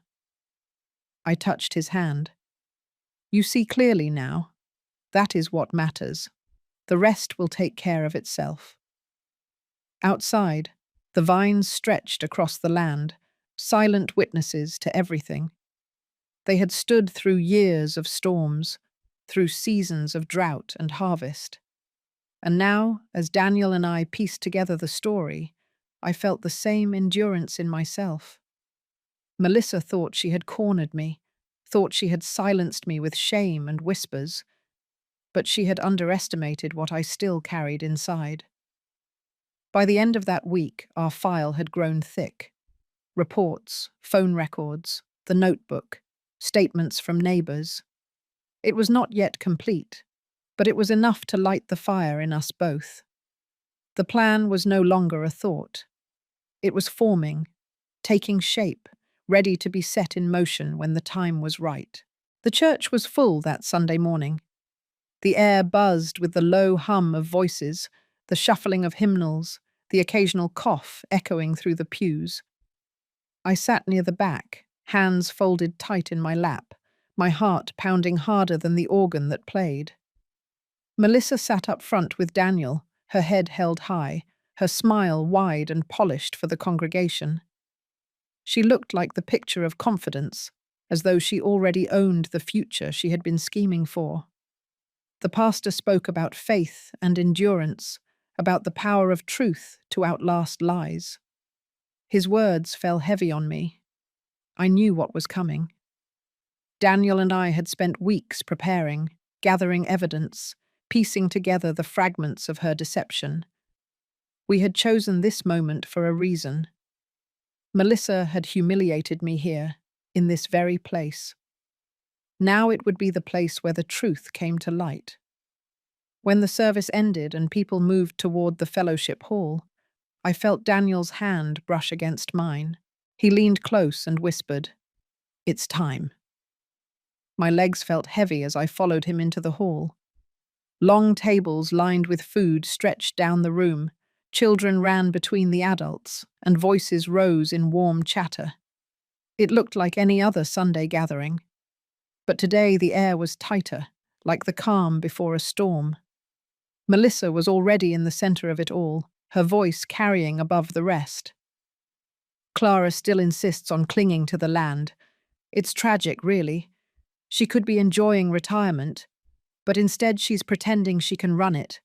Speaker 1: I touched his hand. "You see clearly now. That is what matters. The rest will take care of itself." Outside, the vines stretched across the land, silent witnesses to everything. They had stood through years of storms, through seasons of drought and harvest. And now, as Daniel and I pieced together the story, I felt the same endurance in myself. Melissa thought she had cornered me, thought she had silenced me with shame and whispers, but she had underestimated what I still carried inside. By the end of that week, our file had grown thick. Reports, phone records, the notebook, statements from neighbors. It was not yet complete, but it was enough to light the fire in us both. The plan was no longer a thought. It was forming, taking shape, ready to be set in motion when the time was right. The church was full that Sunday morning. The air buzzed with the low hum of voices, the shuffling of hymnals, the occasional cough echoing through the pews. I sat near the back, hands folded tight in my lap, my heart pounding harder than the organ that played. Melissa sat up front with Daniel, her head held high, her smile wide and polished for the congregation. She looked like the picture of confidence, as though she already owned the future she had been scheming for. The pastor spoke about faith and endurance, about the power of truth to outlast lies. His words fell heavy on me. I knew what was coming. Daniel and I had spent weeks preparing, gathering evidence, piecing together the fragments of her deception. We had chosen this moment for a reason. Melissa had humiliated me here, in this very place. Now it would be the place where the truth came to light. When the service ended and people moved toward the fellowship hall, I felt Daniel's hand brush against mine. He leaned close and whispered, "It's time." My legs felt heavy as I followed him into the hall. Long tables lined with food stretched down the room. Children ran between the adults, and voices rose in warm chatter. It looked like any other Sunday gathering. But today the air was tighter, like the calm before a storm. Melissa was already in the center of it all, her voice carrying above the rest. "Clara still insists on clinging to the land. It's tragic, really. She could be enjoying retirement, but instead she's pretending she can run it.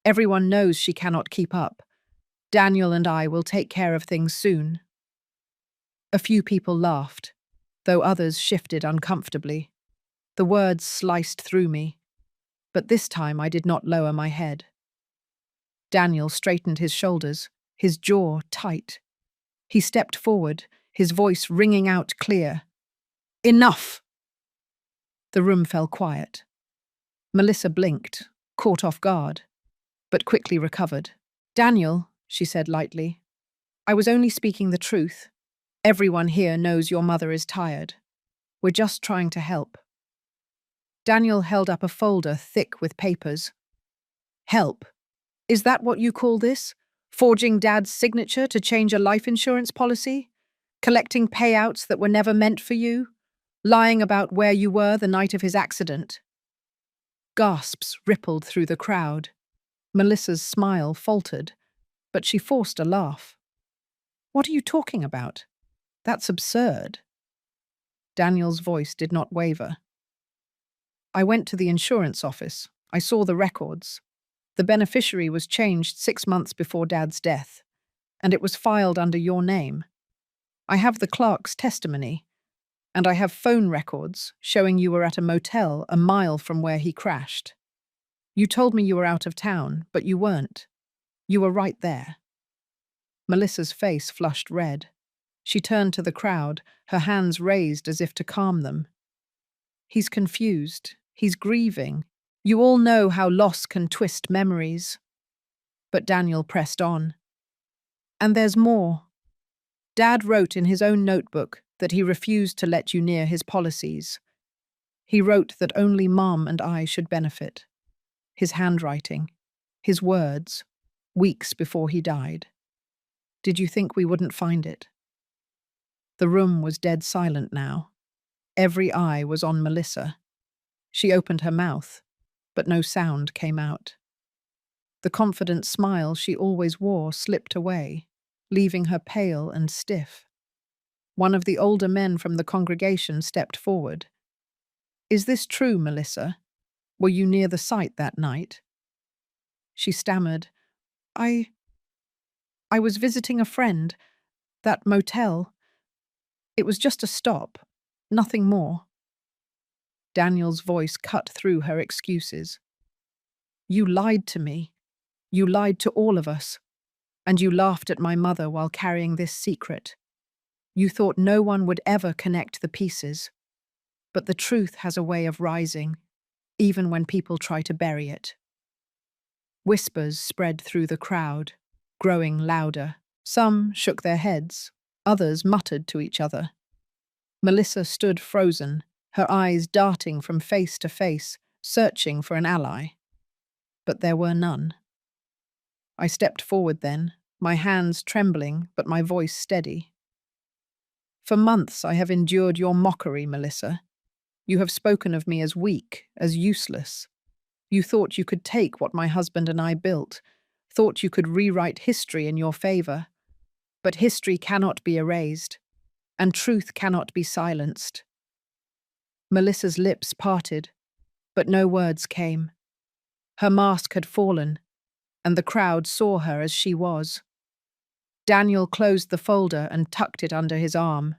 Speaker 1: Everyone knows she cannot keep up. Daniel and I will take care of things soon." A few people laughed, though others shifted uncomfortably. The words sliced through me, but this time I did not lower my head. Daniel straightened his shoulders, his jaw tight. He stepped forward, his voice ringing out clear. "Enough!" The room fell quiet. Melissa blinked, caught off guard, but quickly recovered. "Daniel," she said lightly, "I was only speaking the truth. Everyone here knows your mother is tired. We're just trying to help." Daniel held up a folder thick with papers. "Help? Is that what you call this? Forging Dad's signature to change a life insurance policy? Collecting payouts that were never meant for you? Lying about where you were the night of his accident?" Gasps rippled through the crowd. Melissa's smile faltered, but she forced a laugh. "What are you talking about? That's absurd." Daniel's voice did not waver. "I went to the insurance office. I saw the records. The beneficiary was changed 6 months before Dad's death, and it was filed under your name. I have the clerk's testimony, and I have phone records showing you were at a motel a mile from where he crashed. You told me you were out of town, but you weren't. You were right there." Melissa's face flushed red. She turned to the crowd, her hands raised as if to calm them. "He's confused. He's grieving. You all know how loss can twist memories." But Daniel pressed on. "And there's more. Dad wrote in his own notebook that he refused to let you near his policies. He wrote that only Mom and I should benefit. His handwriting, his words, weeks before he died. Did you think we wouldn't find it?" The room was dead silent now. Every eye was on Melissa. She opened her mouth, but no sound came out. The confident smile she always wore slipped away, leaving her pale and stiff. One of the older men from the congregation stepped forward. "Is this true, Melissa? Were you near the site that night?" She stammered, I was visiting a friend. That motel. It was just a stop, nothing more. Daniel's voice cut through her excuses. You lied to me. You lied to all of us. And you laughed at my mother while carrying this secret. You thought no one would ever connect the pieces. But the truth has a way of rising, even when people try to bury it. Whispers spread through the crowd, growing louder. Some shook their heads, others muttered to each other. Melissa stood frozen, her eyes darting from face to face, searching for an ally. But there were none. I stepped forward then, my hands trembling but my voice steady. For months I have endured your mockery, Melissa. You have spoken of me as weak, as useless. You thought you could take what my husband and I built, thought you could rewrite history in your favor. But history cannot be erased, and truth cannot be silenced. Melissa's lips parted, but no words came. Her mask had fallen, and the crowd saw her as she was. Daniel closed the folder and tucked it under his arm.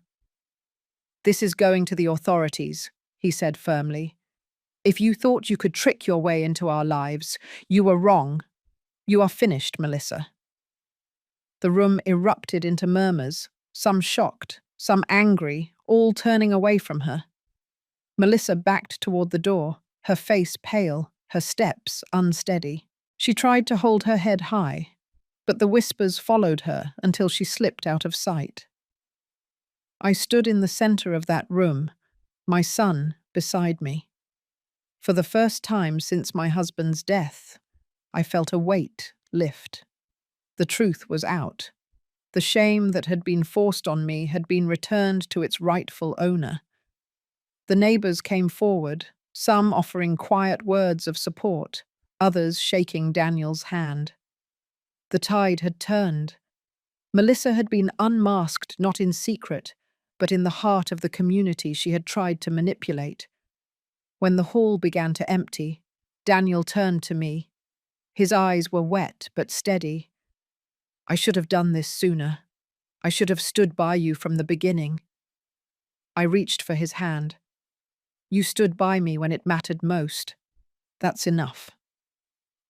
Speaker 1: This is going to the authorities, he said firmly. If you thought you could trick your way into our lives, you were wrong. You are finished, Melissa. The room erupted into murmurs, some shocked, some angry, all turning away from her. Melissa backed toward the door, her face pale, her steps unsteady. She tried to hold her head high, but the whispers followed her until she slipped out of sight. I stood in the center of that room, my son beside me. For the first time since my husband's death, I felt a weight lift. The truth was out. The shame that had been forced on me had been returned to its rightful owner. The neighbors came forward, some offering quiet words of support, others shaking Daniel's hand. The tide had turned. Melissa had been unmasked not in secret, but in the heart of the community she had tried to manipulate. When the hall began to empty, Daniel turned to me. His eyes were wet but steady. I should have done this sooner. I should have stood by you from the beginning. I reached for his hand. You stood by me when it mattered most. That's enough.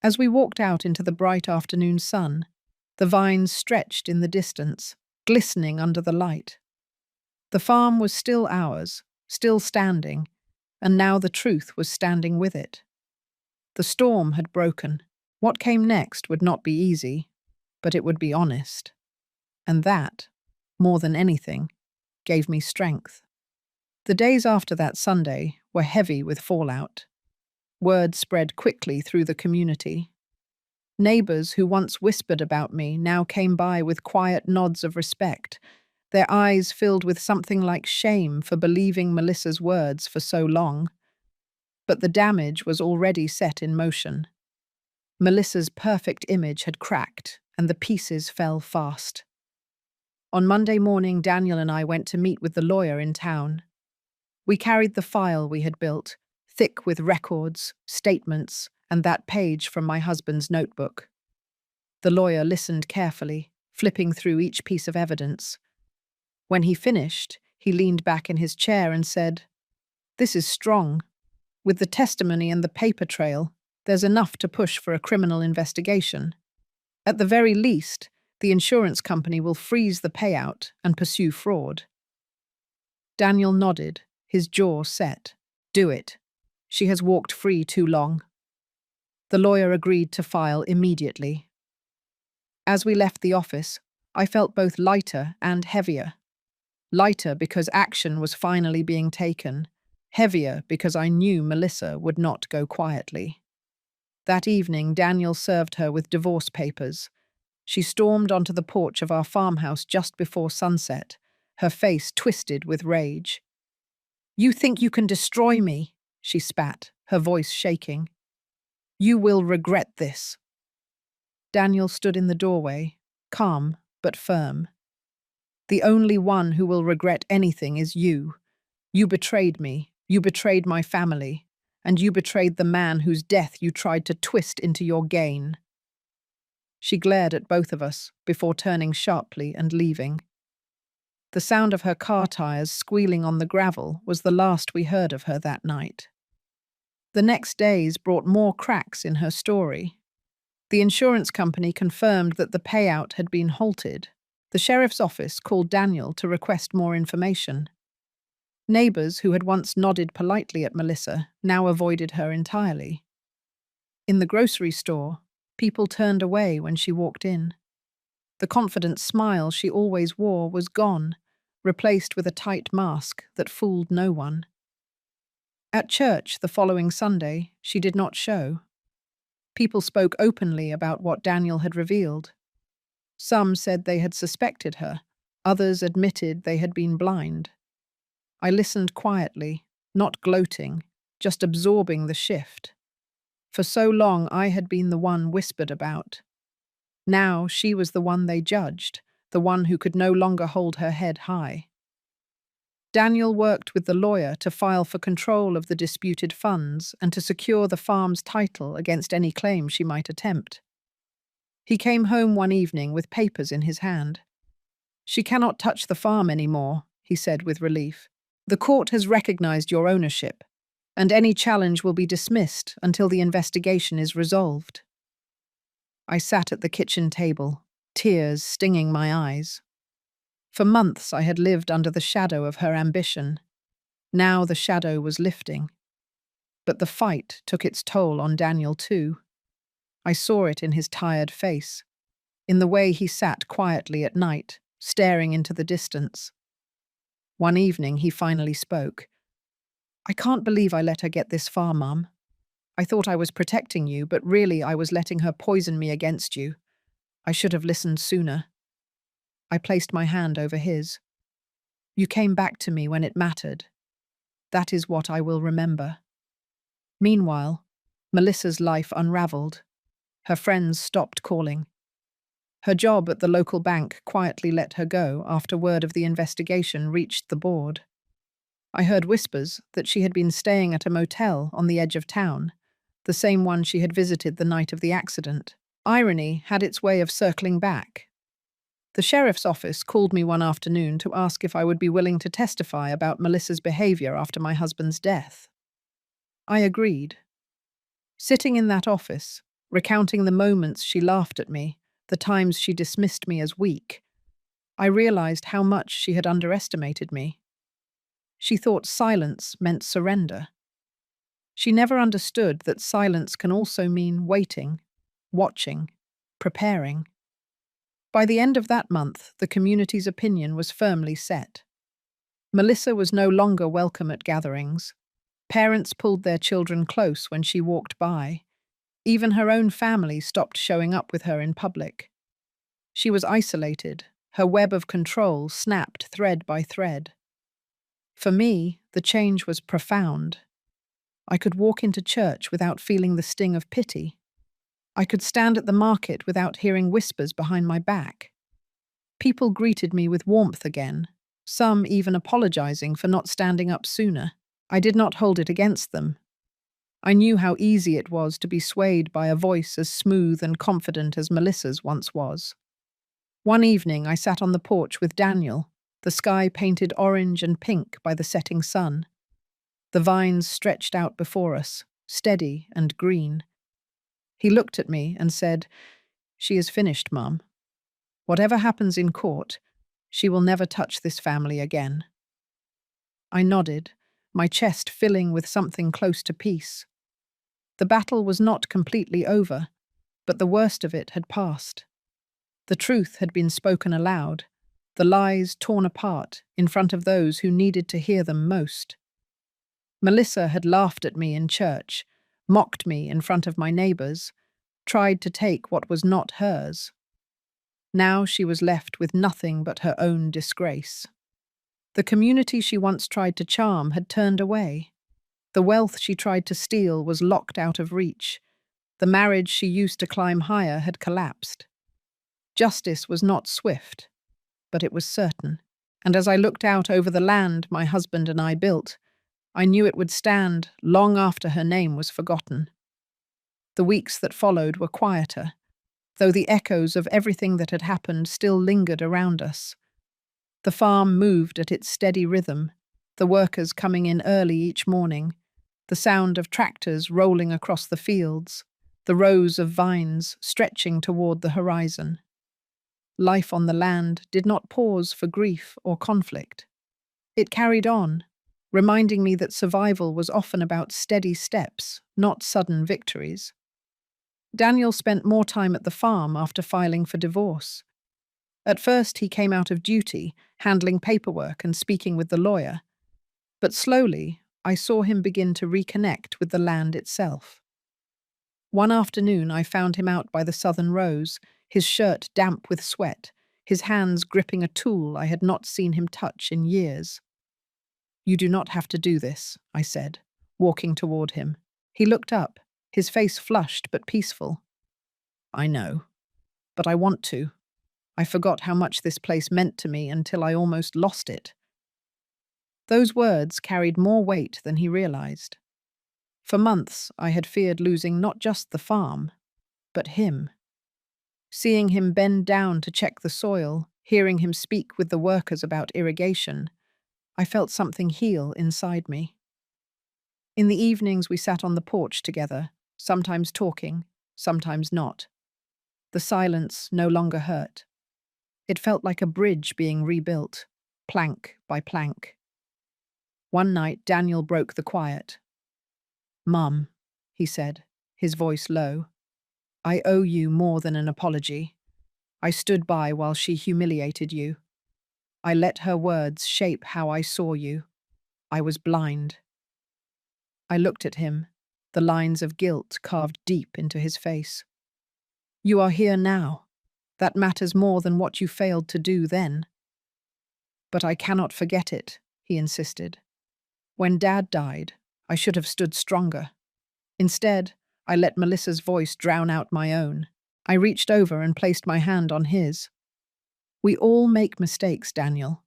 Speaker 1: As we walked out into the bright afternoon sun, the vines stretched in the distance, glistening under the light. The farm was still ours, still standing, and now the truth was standing with it. The storm had broken. What came next would not be easy, but it would be honest. And that, more than anything, gave me strength. The days after that Sunday were heavy with fallout. Word spread quickly through the community. Neighbors who once whispered about me now came by with quiet nods of respect, their eyes filled with something like shame for believing Melissa's words for so long. But the damage was already set in motion. Melissa's perfect image had cracked, and the pieces fell fast. On Monday morning, Daniel and I went to meet with the lawyer in town. We carried the file we had built, thick with records, statements, and that page from my husband's notebook. The lawyer listened carefully, flipping through each piece of evidence. When he finished, he leaned back in his chair and said, "This is strong. With the testimony and the paper trail, there's enough to push for a criminal investigation. At the very least, the insurance company will freeze the payout and pursue fraud." Daniel nodded, his jaw set. "Do it. She has walked free too long." The lawyer agreed to file immediately. As we left the office, I felt both lighter and heavier. Lighter because action was finally being taken, heavier because I knew Melissa would not go quietly. That evening, Daniel served her with divorce papers. She stormed onto the porch of our farmhouse just before sunset, her face twisted with rage. "You think you can destroy me?" she spat, her voice shaking. "You will regret this." Daniel stood in the doorway, calm but firm. "The only one who will regret anything is you. You betrayed me, you betrayed my family, and you betrayed the man whose death you tried to twist into your gain." She glared at both of us before turning sharply and leaving. The sound of her car tires squealing on the gravel was the last we heard of her that night. The next days brought more cracks in her story. The insurance company confirmed that the payout had been halted. The sheriff's office called Daniel to request more information. Neighbors who had once nodded politely at Melissa now avoided her entirely. In the grocery store, people turned away when she walked in. The confident smile she always wore was gone, replaced with a tight mask that fooled no one. At church the following Sunday, she did not show. People spoke openly about what Daniel had revealed. Some said they had suspected her, others admitted they had been blind. I listened quietly, not gloating, just absorbing the shift. For so long I had been the one whispered about. Now she was the one they judged, the one who could no longer hold her head high. Daniel worked with the lawyer to file for control of the disputed funds and to secure the farm's title against any claim she might attempt. He came home one evening with papers in his hand. "She cannot touch the farm anymore," he said with relief. "The court has recognized your ownership, and any challenge will be dismissed until the investigation is resolved." I sat at the kitchen table, tears stinging my eyes. For months I had lived under the shadow of her ambition. Now the shadow was lifting. But the fight took its toll on Daniel too. I saw it in his tired face, in the way he sat quietly at night, staring into the distance. One evening he finally spoke. "I can't believe I let her get this far, Mum. I thought I was protecting you, but really I was letting her poison me against you. I should have listened sooner." I placed my hand over his. "You came back to me when it mattered. That is what I will remember." Meanwhile, Melissa's life unraveled. Her friends stopped calling. Her job at the local bank quietly let her go after word of the investigation reached the board. I heard whispers that she had been staying at a motel on the edge of town, the same one she had visited the night of the accident. Irony had its way of circling back. The sheriff's office called me one afternoon to ask if I would be willing to testify about Melissa's behavior after my husband's death. I agreed. Sitting in that office, recounting the moments she laughed at me, the times she dismissed me as weak, I realized how much she had underestimated me. She thought silence meant surrender. She never understood that silence can also mean waiting, watching, preparing. By the end of that month, the community's opinion was firmly set. Melissa was no longer welcome at gatherings. Parents pulled their children close when she walked by. Even her own family stopped showing up with her in public. She was isolated, her web of control snapped thread by thread. For me, the change was profound. I could walk into church without feeling the sting of pity. I could stand at the market without hearing whispers behind my back. People greeted me with warmth again, some even apologizing for not standing up sooner. I did not hold it against them. I knew how easy it was to be swayed by a voice as smooth and confident as Melissa's once was. One evening I sat on the porch with Daniel, the sky painted orange and pink by the setting sun. The vines stretched out before us, steady and green. He looked at me and said, "She is finished, Mum. Whatever happens in court, she will never touch this family again." I nodded, my chest filling with something close to peace. The battle was not completely over, but the worst of it had passed. The truth had been spoken aloud, the lies torn apart in front of those who needed to hear them most. Melissa had laughed at me in church, mocked me in front of my neighbors, tried to take what was not hers. Now she was left with nothing but her own disgrace. The community she once tried to charm had turned away. The wealth she tried to steal was locked out of reach. The marriage she used to climb higher had collapsed. Justice was not swift, but it was certain. And as I looked out over the land my husband and I built, I knew it would stand long after her name was forgotten. The weeks that followed were quieter, though the echoes of everything that had happened still lingered around us. The farm moved at its steady rhythm, the workers coming in early each morning, the sound of tractors rolling across the fields, the rows of vines stretching toward the horizon. Life on the land did not pause for grief or conflict. It carried on, reminding me that survival was often about steady steps, not sudden victories. Daniel spent more time at the farm after filing for divorce. At first, he came out of duty, handling paperwork and speaking with the lawyer. But slowly, I saw him begin to reconnect with the land itself. One afternoon, I found him out by the southern rows, his shirt damp with sweat, his hands gripping a tool I had not seen him touch in years. "You do not have to do this," I said, walking toward him. He looked up, his face flushed but peaceful. "I know, but I want to. I forgot how much this place meant to me until I almost lost it." Those words carried more weight than he realized. For months, I had feared losing not just the farm, but him. Seeing him bend down to check the soil, hearing him speak with the workers about irrigation, I felt something heal inside me. In the evenings, we sat on the porch together, sometimes talking, sometimes not. The silence no longer hurt. It felt like a bridge being rebuilt, plank by plank. One night, Daniel broke the quiet. "Mum," he said, his voice low, "I owe you more than an apology. I stood by while she humiliated you. I let her words shape how I saw you. I was blind." I looked at him, the lines of guilt carved deep into his face. "You are here now. That matters more than what you failed to do then." "But I cannot forget it," he insisted. "When Dad died, I should have stood stronger. Instead, I let Melissa's voice drown out my own. I reached over and placed my hand on his. We all make mistakes, Daniel.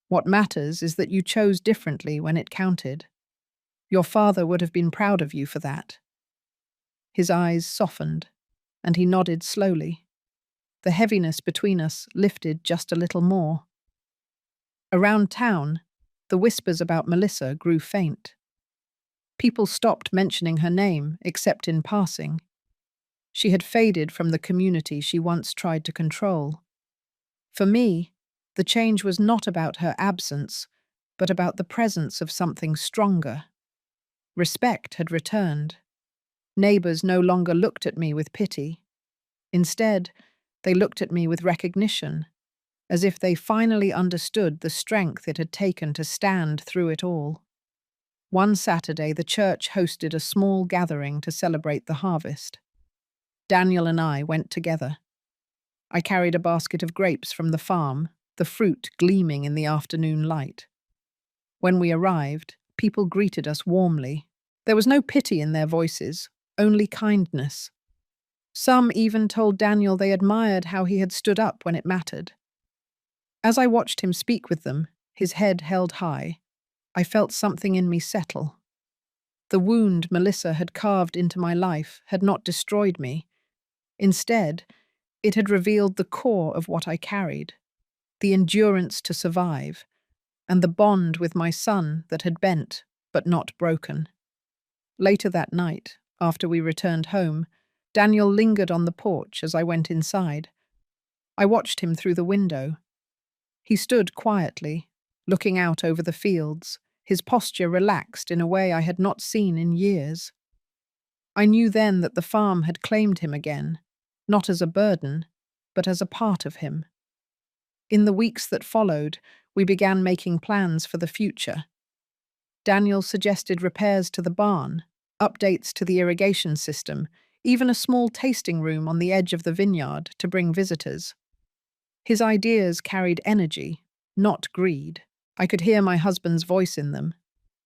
Speaker 1: What matters is that you chose differently when it counted. Your father would have been proud of you for that." His eyes softened, and he nodded slowly. The heaviness between us lifted just a little more. Around town, the whispers about Melissa grew faint. People stopped mentioning her name, except in passing. She had faded from the community she once tried to control. For me, the change was not about her absence, but about the presence of something stronger. Respect had returned. Neighbors no longer looked at me with pity. Instead, they looked at me with recognition, as if they finally understood the strength it had taken to stand through it all. One Saturday, the church hosted a small gathering to celebrate the harvest. Daniel and I went together. I carried a basket of grapes from the farm, the fruit gleaming in the afternoon light. When we arrived, people greeted us warmly. There was no pity in their voices, only kindness. Some even told Daniel they admired how he had stood up when it mattered. As I watched him speak with them, his head held high, I felt something in me settle. The wound Melissa had carved into my life had not destroyed me. Instead, it had revealed the core of what I carried, the endurance to survive, and the bond with my son that had bent but not broken. Later that night, after we returned home, Daniel lingered on the porch as I went inside. I watched him through the window. He stood quietly, looking out over the fields, his posture relaxed in a way I had not seen in years. I knew then that the farm had claimed him again, not as a burden, but as a part of him. In the weeks that followed, we began making plans for the future. Daniel suggested repairs to the barn, updates to the irrigation system, even a small tasting room on the edge of the vineyard to bring visitors. His ideas carried energy, not greed. I could hear my husband's voice in them,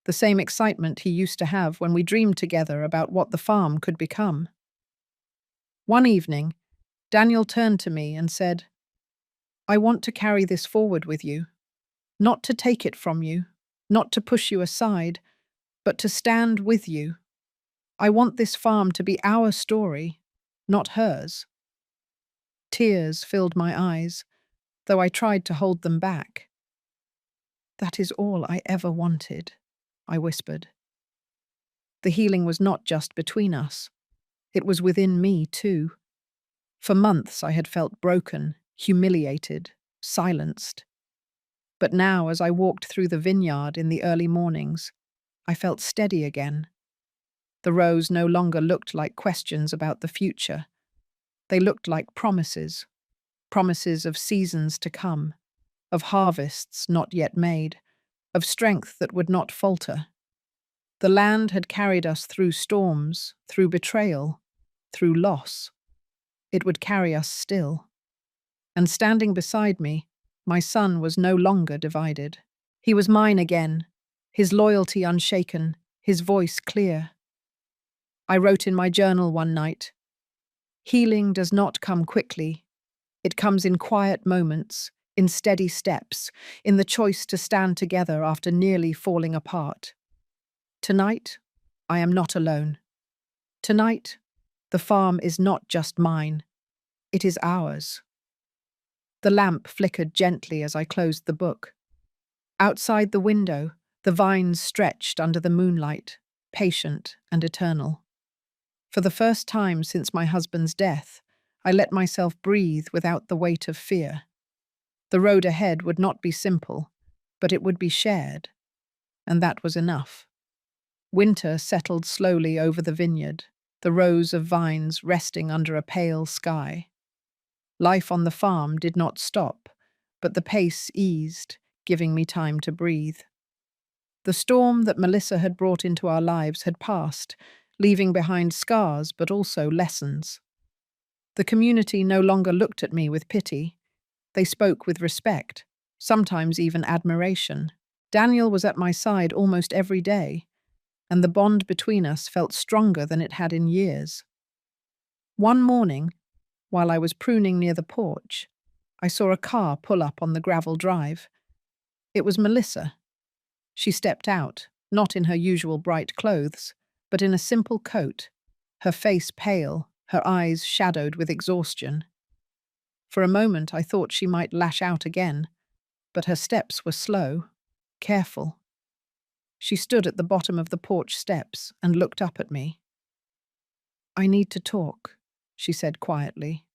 Speaker 1: the same excitement he used to have when we dreamed together about what the farm could become. One evening, Daniel turned to me and said, "I want to carry this forward with you, not to take it from you, not to push you aside, but to stand with you. I want this farm to be our story, not hers." Tears filled my eyes, though I tried to hold them back. That is all I ever wanted, I whispered. The healing was not just between us. It was within me, too. For months I had felt broken, humiliated, silenced. But now, as I walked through the vineyard in the early mornings, I felt steady again. The rows no longer looked like questions about the future. They looked like promises, promises of seasons to come, of harvests not yet made, of strength that would not falter. The land had carried us through storms, through betrayal, through loss. It would carry us still. And standing beside me, my son was no longer divided. He was mine again, his loyalty unshaken, his voice clear. I wrote in my journal one night, "Healing does not come quickly. It comes in quiet moments, in steady steps, in the choice to stand together after nearly falling apart. Tonight, I am not alone. Tonight, the farm is not just mine. It is ours." The lamp flickered gently as I closed the book. Outside the window, the vines stretched under the moonlight, patient and eternal. For the first time since my husband's death, I let myself breathe without the weight of fear. The road ahead would not be simple, but it would be shared, and that was enough. Winter settled slowly over the vineyard, the rows of vines resting under a pale sky. Life on the farm did not stop, but the pace eased, giving me time to breathe. The storm that Melissa had brought into our lives had passed, leaving behind scars but also lessons. The community no longer looked at me with pity. They spoke with respect, sometimes even admiration. Daniel was at my side almost every day, and the bond between us felt stronger than it had in years. One morning, while I was pruning near the porch, I saw a car pull up on the gravel drive. It was Melissa. She stepped out, not in her usual bright clothes, but in a simple coat, her face pale, her eyes shadowed with exhaustion. For a moment I thought she might lash out again, but her steps were slow, careful. She stood at the bottom of the porch steps and looked up at me. "I need to talk," she said quietly.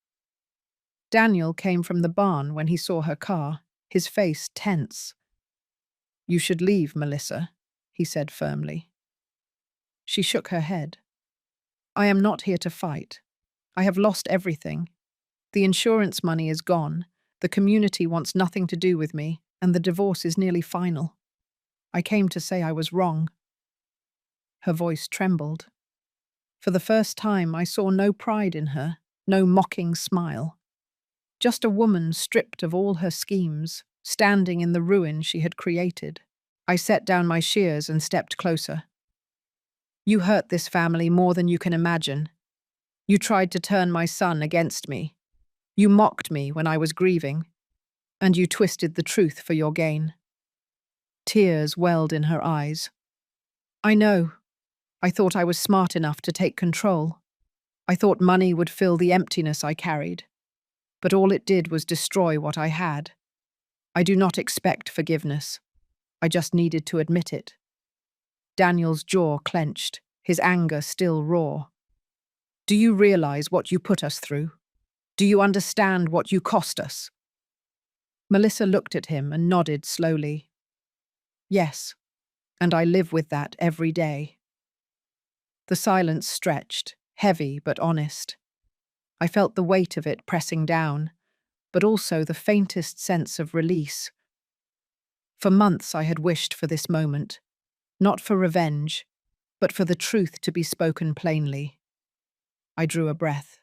Speaker 1: Daniel came from the barn when he saw her car, his face tense. "You should leave, Melissa," he said firmly. She shook her head. "I am not here to fight. I have lost everything. The insurance money is gone, the community wants nothing to do with me, and the divorce is nearly final. I came to say I was wrong." Her voice trembled. For the first time, I saw no pride in her, no mocking smile. Just a woman stripped of all her schemes, standing in the ruin she had created. I set down my shears and stepped closer. "You hurt this family more than you can imagine. You tried to turn my son against me. You mocked me when I was grieving, and you twisted the truth for your gain." Tears welled in her eyes. "I know. I thought I was smart enough to take control. I thought money would fill the emptiness I carried. But all it did was destroy what I had. I do not expect forgiveness. I just needed to admit it." Daniel's jaw clenched, his anger still raw. "Do you realize what you put us through? Do you understand what you cost us?" Melissa looked at him and nodded slowly. "Yes, and I live with that every day." The silence stretched, heavy but honest. I felt the weight of it pressing down, but also the faintest sense of release. For months I had wished for this moment, not for revenge, but for the truth to be spoken plainly. I drew a breath.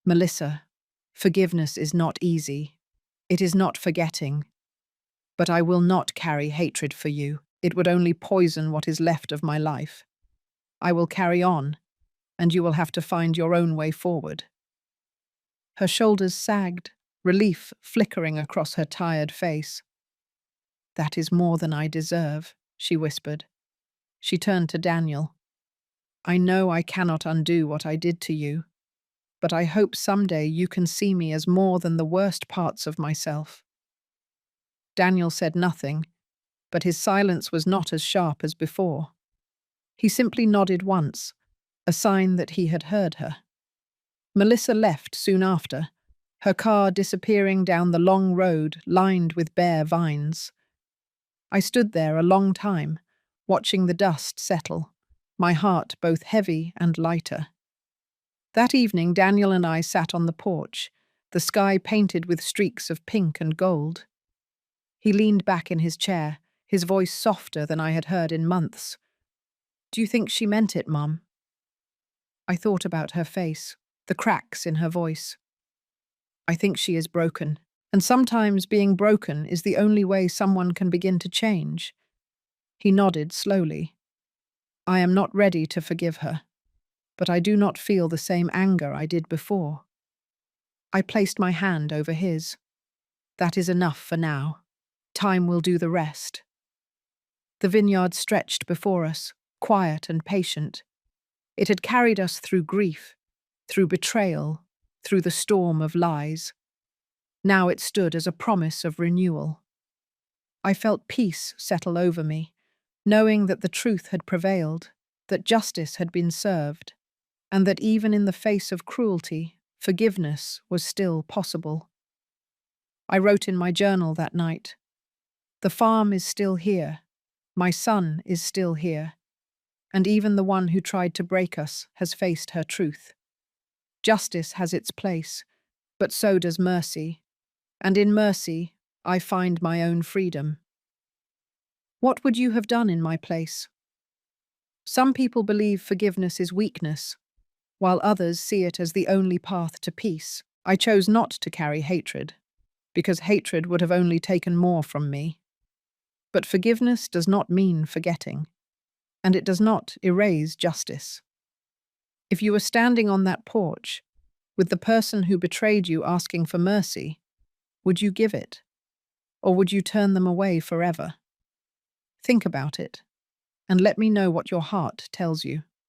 Speaker 1: "Melissa, forgiveness is not easy. It is not forgetting. But I will not carry hatred for you. It would only poison what is left of my life. I will carry on, and you will have to find your own way forward." Her shoulders sagged, relief flickering across her tired face. "That is more than I deserve," she whispered. She turned to Daniel. "I know I cannot undo what I did to you, but I hope someday you can see me as more than the worst parts of myself." Daniel said nothing, but his silence was not as sharp as before. He simply nodded once, a sign that he had heard her. Melissa left soon after, her car disappearing down the long road lined with bare vines. I stood there a long time, watching the dust settle, my heart both heavy and lighter. That evening, Daniel and I sat on the porch, the sky painted with streaks of pink and gold. He leaned back in his chair, his voice softer than I had heard in months. "Do you think she meant it, Mum?" I thought about her face, the cracks in her voice. "I think she is broken, and sometimes being broken is the only way someone can begin to change." He nodded slowly. "I am not ready to forgive her, but I do not feel the same anger I did before." I placed my hand over his. "That is enough for now. Time will do the rest." The vineyard stretched before us, quiet and patient. It had carried us through grief, through betrayal, through the storm of lies. Now it stood as a promise of renewal. I felt peace settle over me, knowing that the truth had prevailed, that justice had been served, and that even in the face of cruelty, forgiveness was still possible. I wrote in my journal that night, "The farm is still here, my son is still here, and even the one who tried to break us has faced her truth. Justice has its place, but so does mercy, and in mercy I find my own freedom." What would you have done in my place? Some people believe forgiveness is weakness, while others see it as the only path to peace. I chose not to carry hatred, because hatred would have only taken more from me. But forgiveness does not mean forgetting, and it does not erase justice. If you were standing on that porch, with the person who betrayed you asking for mercy, would you give it? Or would you turn them away forever? Think about it, and let me know what your heart tells you.